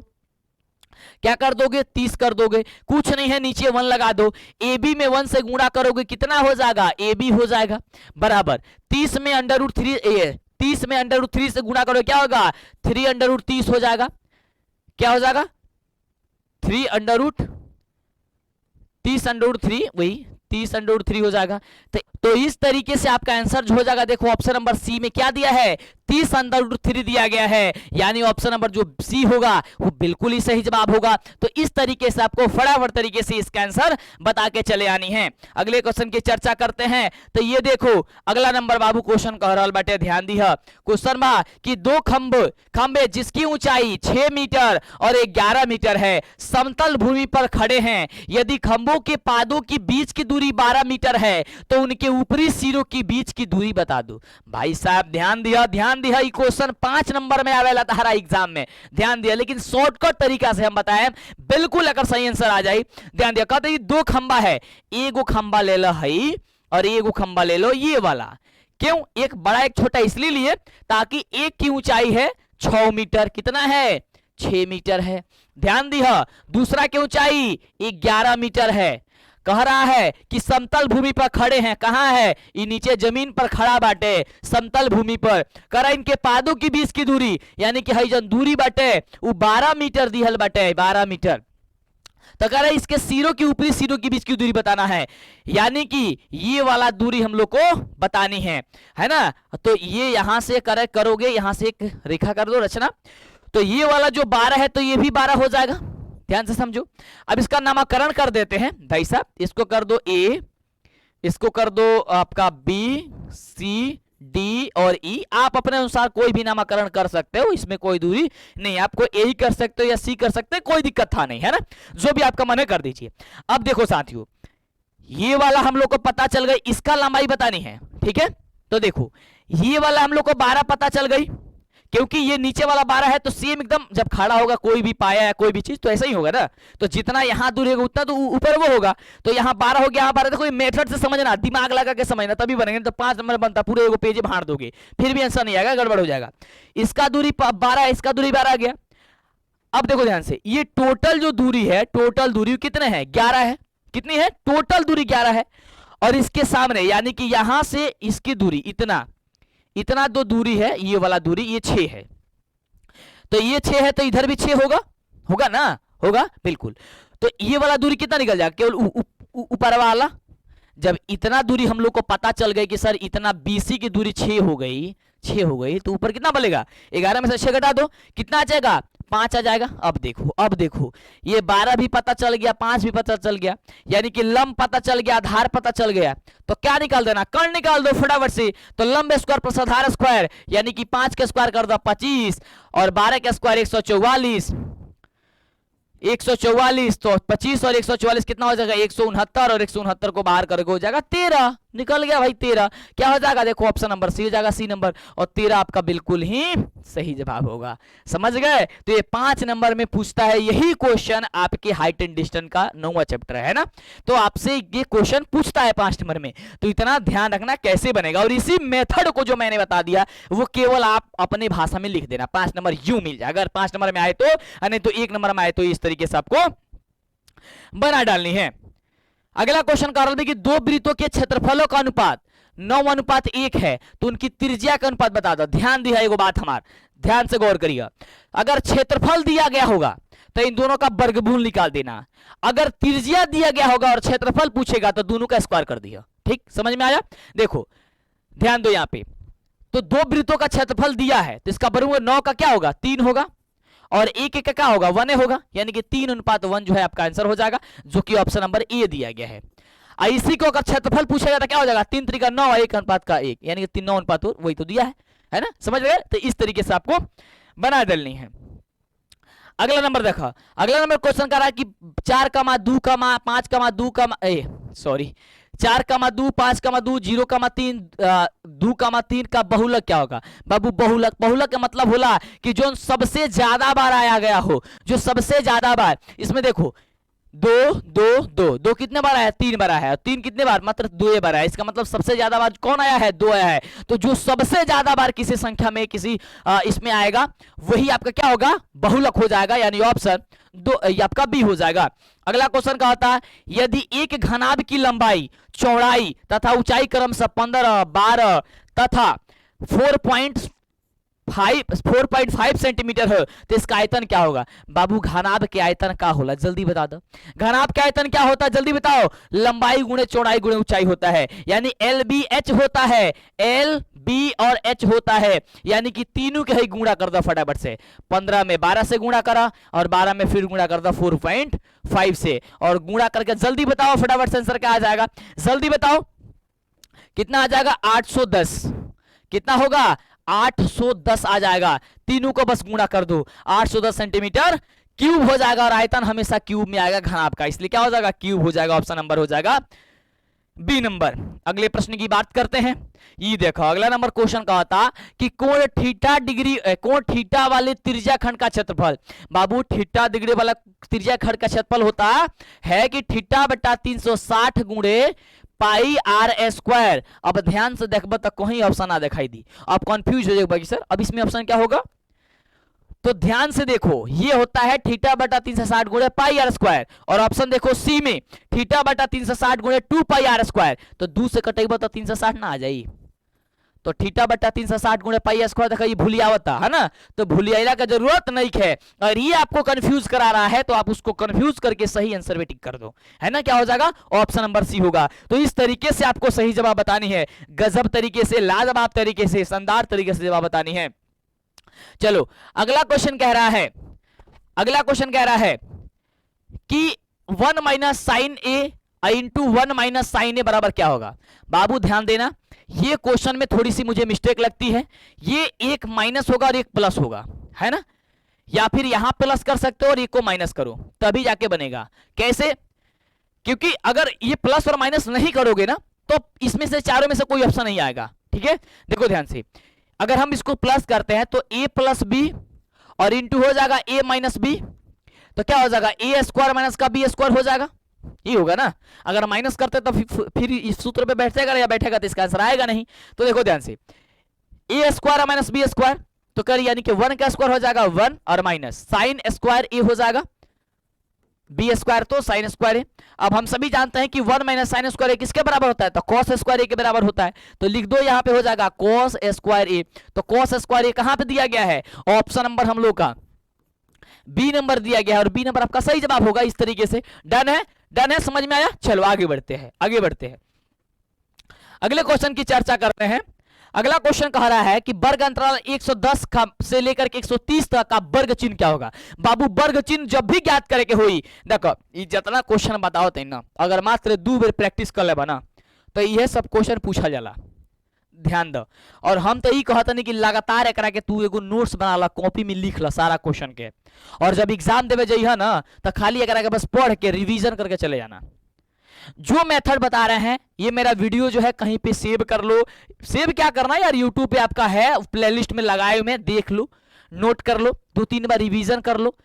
S1: क्या कर दोगे, 30 कर दोगे। कुछ नहीं है, नीचे 1 लगा दो। ए बी में 1 से गुणा करोगे कितना हो जाएगा, ए बी हो जाएगा, बराबर 30 में अंडर रूट 3, 30 में अंडर रूट 3 से गुणा करो क्या होगा, 3 अंडर रूट 30 हो जाएगा। क्या हो जाएगा, 3 अंडर रूट 30 अंडर रूट 3, वही 30 अंडर रूट 3 हो जाएगा। तो इस तरीके से आपका आंसर जो हो जाएगा, देखो ऑप्शन नंबर सी में क्या दिया है, 30 अंडर रूट 3 दिया गया है, यानी ऑप्शन नंबर जो सी होगा वो बिल्कुल ही सही जवाब होगा। तो इस तरीके से आपको फटाफट तरीके से इसका आंसर बता के चले आनी है। अगले क्वेश्चन की चर्चा करते हैं। तो ये देखो अगला नंबर बाबू क्वेश्चन कह रहा बाटे, ध्यान दी है क्वेश्चन बा कि दो खंबे जिसकी ऊंचाई 6 मीटर और 11 मीटर है समतल भूमि पर खड़े हैं। यदि खंभों के पादों की बीच की दूरी 12 मीटर है तो उनके ऊपरी सिरों की बीच की दूरी बता दो। भाई साहब ध्यान दिया, ध्यान दिया, ये क्वेश्चन 5 नंबर में आवेला था एग्जाम में, ध्यान दिया, लेकिन शॉर्टकट तरीका से हम बताएं, बिल्कुल अगर सही आंसर आ जाए। ध्यान दिया, कहते दो खंबा है, एगो खंबा ले लो है और एगो खंबा ले लो ये वाला। क्यों, एक बड़ा एक छोटा इसलिए लिए ताकि एक की ऊंचाई है 6 मीटर, कितना है, 6 मीटर है। ध्यान दिया, दूसरा की ऊंचाई 11 मीटर है। कह रहा है कि समतल भूमि पर खड़े हैं, कहां है, ये नीचे जमीन पर खड़ा बाटे, समतल भूमि पर। कह रहा इनके पादों की बीच की दूरी, यानी कि हई जन दूरी बाटे वो 12 मीटर दिहल बाटे, 12 मीटर। तो कह रहा है इसके सिरों की ऊपरी सिरों की बीच की दूरी बताना है, यानी कि ये वाला दूरी हम लोग को बतानी है ना। तो ये यहां से करोगे, यहां से एक रेखा कर दो रचना, तो ये वाला जो 12 है तो ये भी 12 हो जाएगा। ध्यान से समझो। अब इसका नामकरण कर देते हैं भाई साहब, इसको कर दो ए, इसको कर दो आपका बी, सी, डी और ई। आप अपने अनुसार कोई भी नामकरण कर सकते हो, इसमें कोई दूरी नहीं, आपको ए ही कर सकते हो या सी कर सकते हो, कोई दिक्कत था नहीं, है ना, जो भी आपका मन है कर दीजिए। अब देखो साथियों, ये वाला हम लोग को पता चल गई, इसका लंबाई बतानी है, ठीक है। तो देखो ये वाला हम लोग को 12 पता चल गई, क्योंकि ये नीचे वाला 12 है तो सेम एकदम जब खड़ा होगा कोई भी पाया है कोई भी चीज तो ऐसा ही होगा ना, तो जितना यहां दूर होगा उतना तो ऊपर वो होगा। तो यहाँ 12 हो गया, यहाँ 12, देखो मेथड से समझना, दिमाग लगा के समझना, तभी बनेंगे। तो 5 नंबर बनता, पूरे एगो पेज भाड़ दोगे फिर भी आंसर नहीं आएगा, गड़बड़ हो जाएगा। इसका दूरी 12, इसका दूरी 12 आ गया। अब देखो ध्यान से, ये टोटल जो दूरी है, टोटल दूरी कितने है, 11 है। कितनी है, टोटल दूरी 11 है। और इसके सामने यानी कि यहां से इसकी दूरी इतना दो दूरी है, ये वाला दूरी ये 6 है। तो ये 6 है तो इधर भी 6 होगा ना, होगा बिल्कुल। तो ये वाला दूरी कितना निकल जाएगा, केवल ऊपर वाला। जब इतना दूरी हम लोग को पता चल गई कि सर इतना BC की दूरी 6 हो गई, तो ऊपर कितना बनेगा, 11 में से 6 घटा दो, कितना आ जाएगा, 5 आ जाएगा। अब देखो ये 12 भी पता चल गया, 5 भी पता चल गया, यानी कि लंब पता चल गया, आधार पता चल गया। तो क्या निकाल देना, कर्ण निकाल दो फटाफट से। तो लंब स्क्वायर प्लस आधार स्क्वायर, यानी कि 5 का स्क्वायर कर दो 25 और 12 का स्क्वायर 144, 144, तो 25 और 144 कितना हो जाएगा 169, और 169 को बाहर करके हो जाएगा 13। निकल गया भाई 13। क्या हो जाएगा देखो ऑप्शन नंबर सी हो जाएगा, सी नंबर, और 13 आपका बिल्कुल ही सही जवाब होगा। समझ गए? तो ये 5 नंबर में पूछता है, यही क्वेश्चन आपके हाइट एंड डिस्टेंस का 9वां चैप्टर है ना, तो आपसे ये क्वेश्चन पूछता है 5 नंबर में, तो इतना ध्यान रखना कैसे बनेगा। और इसी मेथड को जो मैंने बता दिया वो केवल आप अपनी भाषा में लिख देना, 5 नंबर यूं मिल जाएगा। अगर 5 नंबर में आए तो, नहीं तो 1 नंबर में आए तो इस तरीके से आपको बना डालनी है। अगला क्वेश्चन का रहा कि दो वृत्तों के क्षेत्रफलों का अनुपात 9:1 है, तो उनकी त्रिज्या का अनुपात बता दो। ध्यान दिया एगो बात, हमार ध्यान से गौर करिएगा। अगर क्षेत्रफल दिया गया होगा तो इन दोनों का वर्गमूल निकाल देना, अगर त्रिज्या दिया गया होगा और क्षेत्रफल पूछेगा तो दोनों का स्क्वायर कर दिया। ठीक, समझ में आया? देखो ध्यान दो यहाँ पे, तो दो वृत्तों का क्षेत्रफल दिया है तो इसका वर्गमूल 9 का क्या होगा 3 होगा, और 1 का क्या होगा 1 होगा, यानी कि 3:1 जो है आपका आंसर हो जाएगा, जो कि ऑप्शन नंबर ए दिया गया है। इसी को अगर क्षेत्रफल पूछेगा तो क्या हो जाएगा 3 3 9 1:1, यानी कि 3:9 वही तो दिया है ना, समझ गए? तो इस तरीके से आपको बना डालनी है। अगला नंबर देखा, अगला नंबर क्वेश्चन कर रहा है कि 4,2, 5,2, 4,2, 5,2, 0,3, 2,3 का बहुलक क्या होगा? बाबू बहुलक का मतलब होला कि जो सबसे ज्यादा बार आया गया हो, जो सबसे ज्यादा बार, इसमें देखो 2 2 2 2 कितने बार आया 3 बार आया है, 3 कितने बार मात्र 2 बार आया, इसका मतलब सबसे ज्यादा बार कौन आया है 2 आया है। तो जो सबसे ज्यादा बार किसी संख्या में किसी इसमें आएगा वही आपका क्या होगा बहुलक हो जाएगा, यानी ऑप्शन 2 आपका बी हो जाएगा। अगला क्वेश्चन का होता है यदि एक घनाभ की लंबाई चौड़ाई तथा ऊंचाई क्रमशः 15 12 तथा 4.5 सेंटीमीटर हो तो इसका आयतन क्या होगा? बाबू घनाभ के आयतन क्या होला जल्दी बता दो। घनाभ का आयतन क्या होता है जल्दी बताओ? लंबाई गुणे चौड़ाई गुणे ऊंचाई होता है, यानी LBH होता है, LB और H होता है, यानी कि तीनों के ही गुणा कर दो फटाफट से। 15 में 12 से गुणा करा और 12 में फिर गुणा कर दो 4.5 से, और गुणा करके जल्दी बताओ फटाफट से आंसर क्या आ जाएगा, जल्दी बताओ कितना आ जाएगा 810। कितना होगा 810 आ जाएगा, तीनों को बस गुणा कर दो 810 सेंटीमीटर क्यूब हो जाएगा, और आयतन हमेशा क्यूब में आएगा घनाभ का, इसलिए क्या हो जाएगा क्यूब हो जाएगा, ऑप्शन नंबर हो जाएगा बी नंबर। अगले प्रश्न की बात करते हैं, ये देखो अगला नंबर क्वेश्चन का होता कि कोण थीटा वाले त्रिज्या खंड का क्षेत्रफल। बाबू थीटा डिग्री वाला त्रिज्या खंड का क्षेत्रफल होता है कि थीटा बटा 360 गुणे पाई r स्क्वायर। अब ध्यान से देखबो तो कहीं ऑप्शन ना दिखाई दी, अब कंफ्यूज हो जाएगा सर अब इसमें ऑप्शन क्या होगा, तो ध्यान से देखो ये होता है थीटा बटा 360 गुणे पाई r स्क्वायर, और ऑप्शन देखो सी में थीटा बटा 360 गुणे 2 पाई r स्क्वायर, तो 2 से कटेबो तो 360 ना आ जाई, तो थीटा बटा 360 गुणे पाई स्क्वायर देखा ये भूलियावता है ना, तो भूलियाला का जरूरत नहीं है, और ये आपको कंफ्यूज करा रहा है तो आप उसको कंफ्यूज करके सही आंसर में टिक कर दो, है ना, क्या हो जाएगा ऑप्शन नंबर सी होगा। तो इस तरीके से आपको सही जवाब बतानी है, गजब तरीके से, लाजवाब तरीके से, शानदार तरीके से जवाब बतानी है। चलो अगला क्वेश्चन कह रहा है, अगला क्वेश्चन कह रहा है कि 1 माइनस साइन ए इंटू 1 माइनस साइन ए बराबर क्या होगा? बाबू ध्यान देना, ये क्वेश्चन में थोड़ी सी मुझे मिस्टेक लगती है, ये एक माइनस होगा और एक प्लस होगा, है ना, या फिर यहां प्लस कर सकते हो और एक को माइनस करो तभी जाके बनेगा। कैसे? क्योंकि अगर ये प्लस और माइनस नहीं करोगे ना तो इसमें से चारों में से कोई ऑप्शन नहीं आएगा। ठीक है, देखो ध्यान से, अगर हम इसको प्लस करते हैं तो a प्लस बी और इंटू हो जाएगा a माइनस बी, तो क्या हो जाएगा a स्क्वायर माइनस का बी स्क्वायर हो जाएगा, ये होगा ना। अगर माइनस करते तो फिर इस सूत्र पे बैठेगा या बैठेगा तो इसका आंसर आएगा नहीं। तो देखो ध्यान से, a square minus B square तो कर, यानी कि 1 का स्क्वायर हो जाएगा 1 और माइनस साइन स्क्वायर a हो जाएगा, बी स्क्वायर तो साइन स्क्वायर है। अब हम सभी जानते हैं कि 1 माइनस साइन स्क्वायर किसके बराबर होता है, तो कॉस स्क्वायर ए के बराबर होता है, तो लिख दो यहाँ पे हो जाएगा कॉस स्क्वायर ए। तो कॉस स्क्वायर ए कहां पे दिया गया है? ऑप्शन नंबर हम लोग का बी नंबर दिया गया है, और बी नंबर आपका सही जवाब होगा। इस तरीके से डन है, डन है, समझ में आया? चलो आगे बढ़ते हैं, आगे बढ़ते हैं, अगले क्वेश्चन की चर्चा करते हैं। अगला क्वेश्चन कह रहा है कि वर्ग अंतराल 110 से लेकर के 130 तक का वर्ग चिन्ह क्या होगा? बाबू वर्ग चिन्ह जब भी ज्ञात करे के होई, देखो ये जितना क्वेश्चन बताओ ना, अगर मात्र 2 बार प्रैक्टिस कर लेबा ना तो यह सब क्वेश्चन पूछा जाला। ध्यान दो। और हम तो यही कहते नहीं कि लगातार एकरा के तू एगो नोट्स बना ला, कॉपी में लिख ला सारा क्वेश्चन के, और जब एग्जाम देवे जाइए ना तो खाली एकरा के बस पढ़ के रिवीजन करके चले जाना। जो मेथड बता रहे हैं ये मेरा वीडियो जो है कहीं पे सेव कर लो। सेव क्या करना यार, यूट्यूब पे आपका है, प्लेलिस्ट में लगाए हुए, देख लो, नोट कर लो, 2-3 बार रिवीजन कर लो।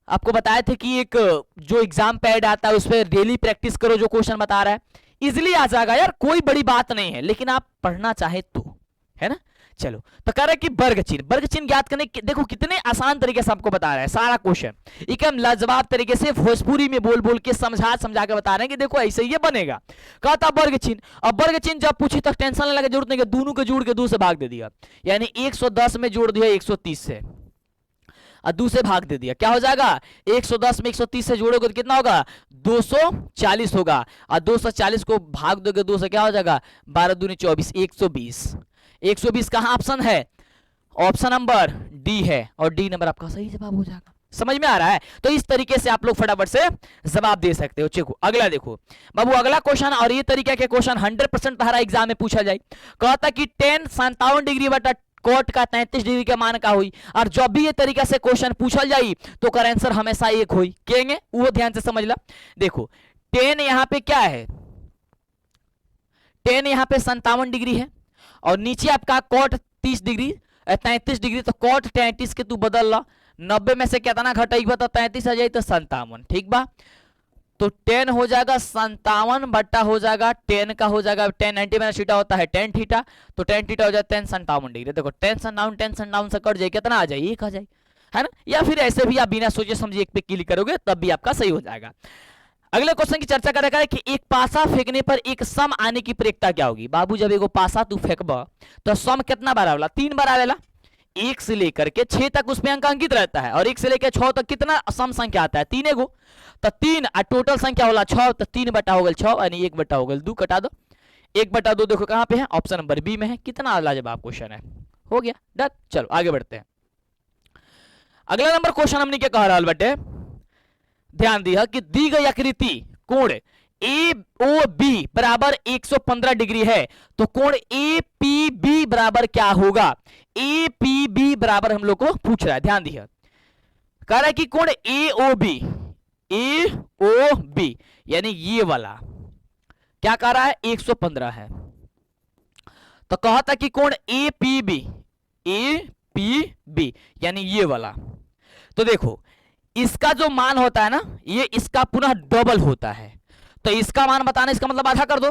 S1: आपको बताए थे कि एक जो एग्जाम पैड आता है उस पर डेली प्रैक्टिस करो, जो क्वेश्चन बता रहा है इजिली आ जाएगा यार, कोई बड़ी बात नहीं है, लेकिन आप पढ़ना चाहे तो, है ना। चलो तो कह रहे कि वर्ग चिन्ह ज्ञात करने, देखो कितने आसान तरीके से आपको बता रहा है सारा क्वेश्चन, एकदम लाजवाब तरीके से भोजपुरी में बोल बोल के समझा के बता रहे हैं कि देखो ऐसे ये बनेगा। कहता वर्ग चिन्ह, अब वर्ग चिन्ह जब पूछी तो टेंशन लेने की जरूरत नहीं, दोनों के जोड़ के 2 से भाग दे दिया, यानी 110 में जोड़ दिया 130 से और 2 से भाग दे दिया, क्या हो जाएगा 110 में 130 से जोड़ोगे तो कितना होगा 240 होगा, और 240 को भाग दोगे 2 से क्या हो जाएगा 12 दूनी 24, 120। 120 कहाँ ऑप्शन है, ऑप्शन नंबर डी है, और डी नंबर आपका सही जवाब हो जाएगा। समझ में आ रहा है। तो इस तरीके से आप लोग फटाफट से जवाब दे सकते हो। चलो अगला देखो बाबू, अगला क्वेश्चन, और ये तरीके के क्वेश्चन 100% तुम्हारा एग्जाम में पूछा जाए। कहता कि tan 57 डिग्री बटा कोट का 33 डिग्री का मान का हुई, और जब भी ये तरीका से क्वेश्चन पूछल जाई तो कर आंसर हमेशा एक हुई, कहेंगे वो ध्यान से समझ ला। देखो tan यहां पे क्या है, tan यहां पे 57 डिग्री है, और नीचे आपका कोट 30 डिग्री 33 डिग्री, तो कोट 33 के तू बदल ला, 90 में से कितना घटाई तो 33 आ जाए तो 57, ठीक बा। तो 10 हो जाएगा 57 बट्टा हो जाएगा 10 का हो जाएगा 10, 90 में थीटा होता है 10 थीटा, तो 10 थीटा हो जाए 10 57 डिग्री। देखो 10 57 से कट जाए कितना आ जाए 1 आ जाए, है ना। या फिर ऐसे भी आप बिना सोचे समझे एक पे क्लिक करोगे तब भी आपका सही हो जाएगा। अगले क्वेश्चन की चर्चा करेगा है कि एक पासा फेंकने पर एक सम आने की प्रक्रिया क्या होगी। बाबू जब एगो पासा तू फेंकबा तो सम कितना बार आवेला, 3 बार आवेला। 1 से लेकर के 6 तक उसमें अंक अंकित रहता है, और 1 से लेकर 6 तक कितना सम संख्या आता है 3 गो, तो 3 और टोटल संख्या होला 6, तो 3 बटा हो गल 6, यानी 1 बटा हो गल 2, कटा दो 1 बटा 2 देखो कहां पे है, ऑप्शन नंबर बी में है। कितना लाजवाब क्वेश्चन है, हो गया डन। चलो आगे बढ़ते हैं। अगला नंबर क्वेश्चन हमने क्या कह रहा है बेटे, ध्यान दिया कि दी गई आकृति कोण AOB बराबर 115 डिग्री है, तो कोण APB बराबर क्या होगा। APB बराबर हम लोग को पूछ रहा है, ध्यान दिया। कह रहा है कि कोण AOB यानी ये वाला क्या कह रहा है 115 है, तो कहता कि कोण APB यानी ये वाला, तो देखो इसका जो मान होता है ना ये इसका पुनः डबल होता है, तो इसका मान बताना, इसका मतलब आधा कर दो,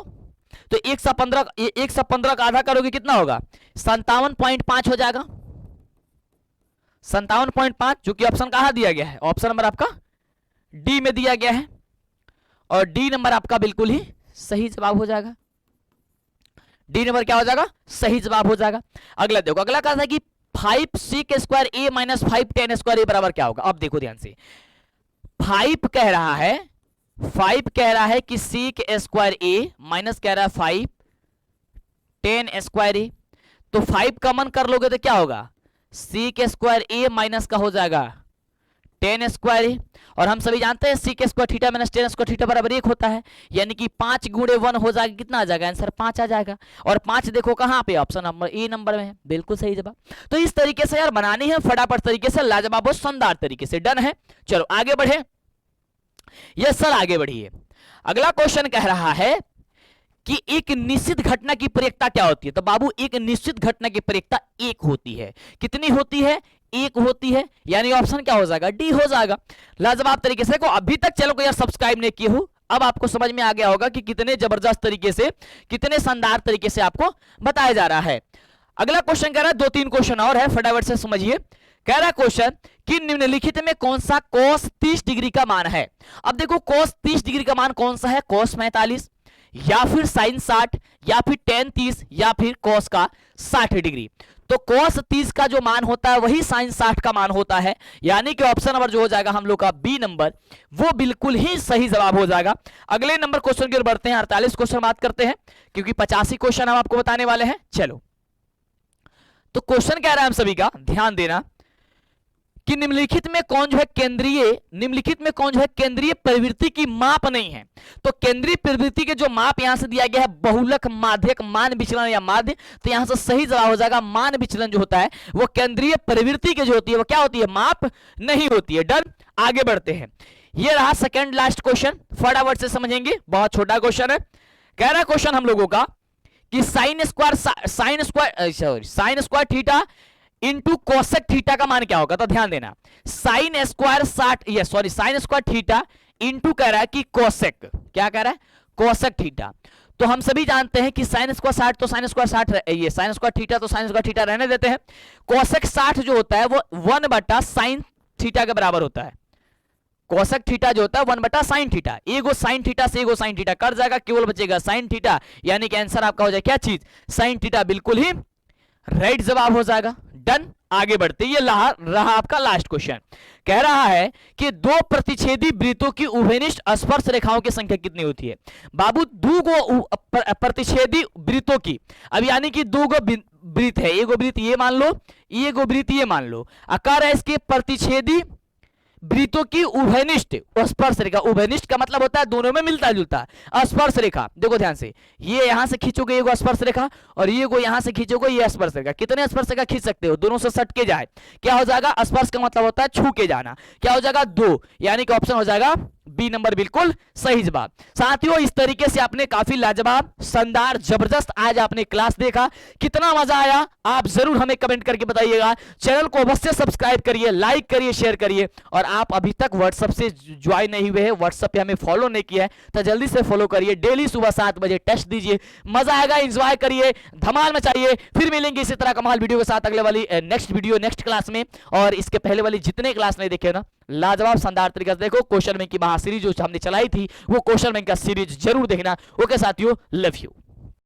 S1: तो 115 का आधा करोगे कितना होगा 57.5 हो जाएगा। 57.5 जो कि ऑप्शन कहां दिया गया है, ऑप्शन नंबर आपका डी में दिया गया है, और डी नंबर आपका बिल्कुल ही सही जवाब हो जाएगा। डी नंबर क्या हो जाएगा, सही जवाब हो जाएगा। अगला देखो, अगला कहा था कि 5 sec स्क्वायर ए माइनस 5 tan स्क्वायर ए बराबर क्या होगा। अब देखो ध्यान से, 5 कह रहा है कि sec स्क्वायर ए माइनस कह रहा है 5 tan स्क्वायर ए, तो 5 कॉमन कर लोगे तो क्या होगा sec स्क्वायर ए माइनस का हो जाएगा tan स्क्वायर ए, और हम सभी जानते हैं sec square theta minus tan square theta बराबर 1 होता है, यानी कि 5 गुणे 1 हो जाएगा, कितना आ जाएगा आंसर 5 आ जाएगा। और 5 देखो कहां पे, ऑप्शन नंबर ए नंबर में है, बिल्कुल सही जवाब। तो इस तरीके से यार बनानी है फटाफट तरीके से, लाजवाब और शानदार तरीके से, डन है। चलो आगे बढ़े, यस सर आगे बढ़िए। अगला क्वेश्चन कह रहा है कि एक निश्चित घटना की प्रक्रिया क्या होती है, तो बाबू एक निश्चित घटना की प्रक्रिया 1 होती है, कितनी होती है 1 होती है, यानी ऑप्शन क्या हो जाएगा डी हो जाएगा। लाजवाब तरीके से को अभी तक चैनल को यार सब्सक्राइब नहीं किए हो, अब आपको समझ में आ गया होगा कि कितने जबरदस्त तरीके से, कितने शानदार तरीके से आपको बताया जा रहा है। अगला क्वेश्चन कह रहा है, 2-3 क्वेश्चन और है, फटाफट से समझिए। कह रहा है क्वेश्चन कि निम्नलिखित में कौन सा cos 30 डिग्री का मान है। अब देखो cos 30 डिग्री का मान कौन सा है, cos 45 या फिर sin 60 या फिर tan 30 या फिर cos का 60 डिग्री। तो cos 30 का जो मान होता है वही sin 60 का मान होता है, यानी कि ऑप्शन नंबर जो हो जाएगा हम लोग का बी नंबर, वो बिल्कुल ही सही जवाब हो जाएगा। अगले नंबर क्वेश्चन की ओर बढ़ते हैं, 48 क्वेश्चन बात करते हैं, क्योंकि 85 क्वेश्चन हम आपको बताने वाले हैं। चलो तो क्वेश्चन कह रहा है हम सभी का, ध्यान देना कि निम्नलिखित में कौन जो है केंद्रीय प्रवृत्ति की माप नहीं है। तो केंद्रीय प्रवृत्ति के जो माप यहां से दिया गया है बहुलक, माध्यक, मान विचलन या माध्य, तो यहां से सही जवाब हो जाएगा मान विचलन जो होता है वो केंद्रीय प्रवृत्ति के जो होती है वो क्या होती है, माप नहीं होती है। डन, आगे बढ़ते हैं। ये रहा सेकंड लास्ट क्वेश्चन, फटाफट से समझेंगे, बहुत छोटा क्वेश्चन है। कह रहा क्वेश्चन हम लोगों का कि sine square theta into cosec theta का मान क्या होगा। तो ध्यान देना, साइन स्क्वायर थीटा इंटू कह रहा है कि कोसेक, क्या कह रहा है, कोसेक थीटा। तो हम सभी जानते हैं कि साइन स्क्वायर 60 तो साइन स्क्वायर 60, ये साइन स्क्वायर थीटा तो साइन स्क्वायर थीटा रहने देते हैं। कोसेक 60 जो होता है वो 1/sin थीटा के बराबर होता है। कोसेक थीटा जो होता है 1/sin थीटा, एगो साइन थीटा से एगो साइन थीटा कट जाएगा, केवल बचेगा साइन थीटा, यानी कि आंसर आपका हो जाए क्या चीज, साइन थीटा, बिल्कुल ही राइट जवाब हो जाएगा। डन, आगे बढ़ते। ये रहा आपका लास्ट क्वेश्चन। कह रहा है कि दो प्रतिच्छेदी वृत्तों की उभयनिष्ठ स्पर्श रेखाओं की संख्या कितनी होती है। बाबू दो गो प्रतिच्छेदी वृत्तों की, अब यानी कि दो गो वृत्त है, एगो वृत्त ये मान लो, एगो वृत्त ये मान लो, आकार है इसके प्रतिच्छेदी वृत्तों की उभयनिष्ठ स्पर्श रेखा। उभयनिष्ठ का मतलब होता है दोनों में मिलता जुलता स्पर्श रेखा। देखो ध्यान से, ये यहां से खींचोगे ये स्पर्श रेखा और ये को यहां से खींचोगे ये स्पर्श रेखा। कितने स्पर्श रेखा खींच सकते हो, दोनों से सट के जाए, क्या हो जाएगा, स्पर्श का मतलब होता है छू के जाना, क्या हो जाएगा 2, यानी कि ऑप्शन हो जाएगा बी नंबर, बिल्कुल सही जवाब। साथियों इस तरीके से आपने काफी लाजवाब, शानदार, जबरदस्त आज आपने क्लास देखा, कितना मजा आया आप जरूर हमें कमेंट करके बताइएगा। चैनल को अवश्य सब्सक्राइब करिए, लाइक करिए, शेयर करिए, और आप अभी तक व्हाट्सएप से ज्वाइन नहीं हुए हैं, व्हाट्सएप पे हमें फॉलो नहीं किया है तो जल्दी से फॉलो करिए। डेली सुबह 7 बजे टेस्ट दीजिए, मजा आएगा, एंजॉय करिए, धमाल मचाइए। फिर मिलेंगे इसी तरह कमाल वीडियो के साथ अगले वाली नेक्स्ट क्लास में। और इसके पहले वाली जितने क्लास नहीं देखे ना, लाजवाब शानदार तरीके से देखो। क्वेश्चन बैंक की महासीरीज जो हमने चलाई थी वो क्वेश्चन बैंक का सीरीज जरूर देखना। ओके साथियों, लव यू।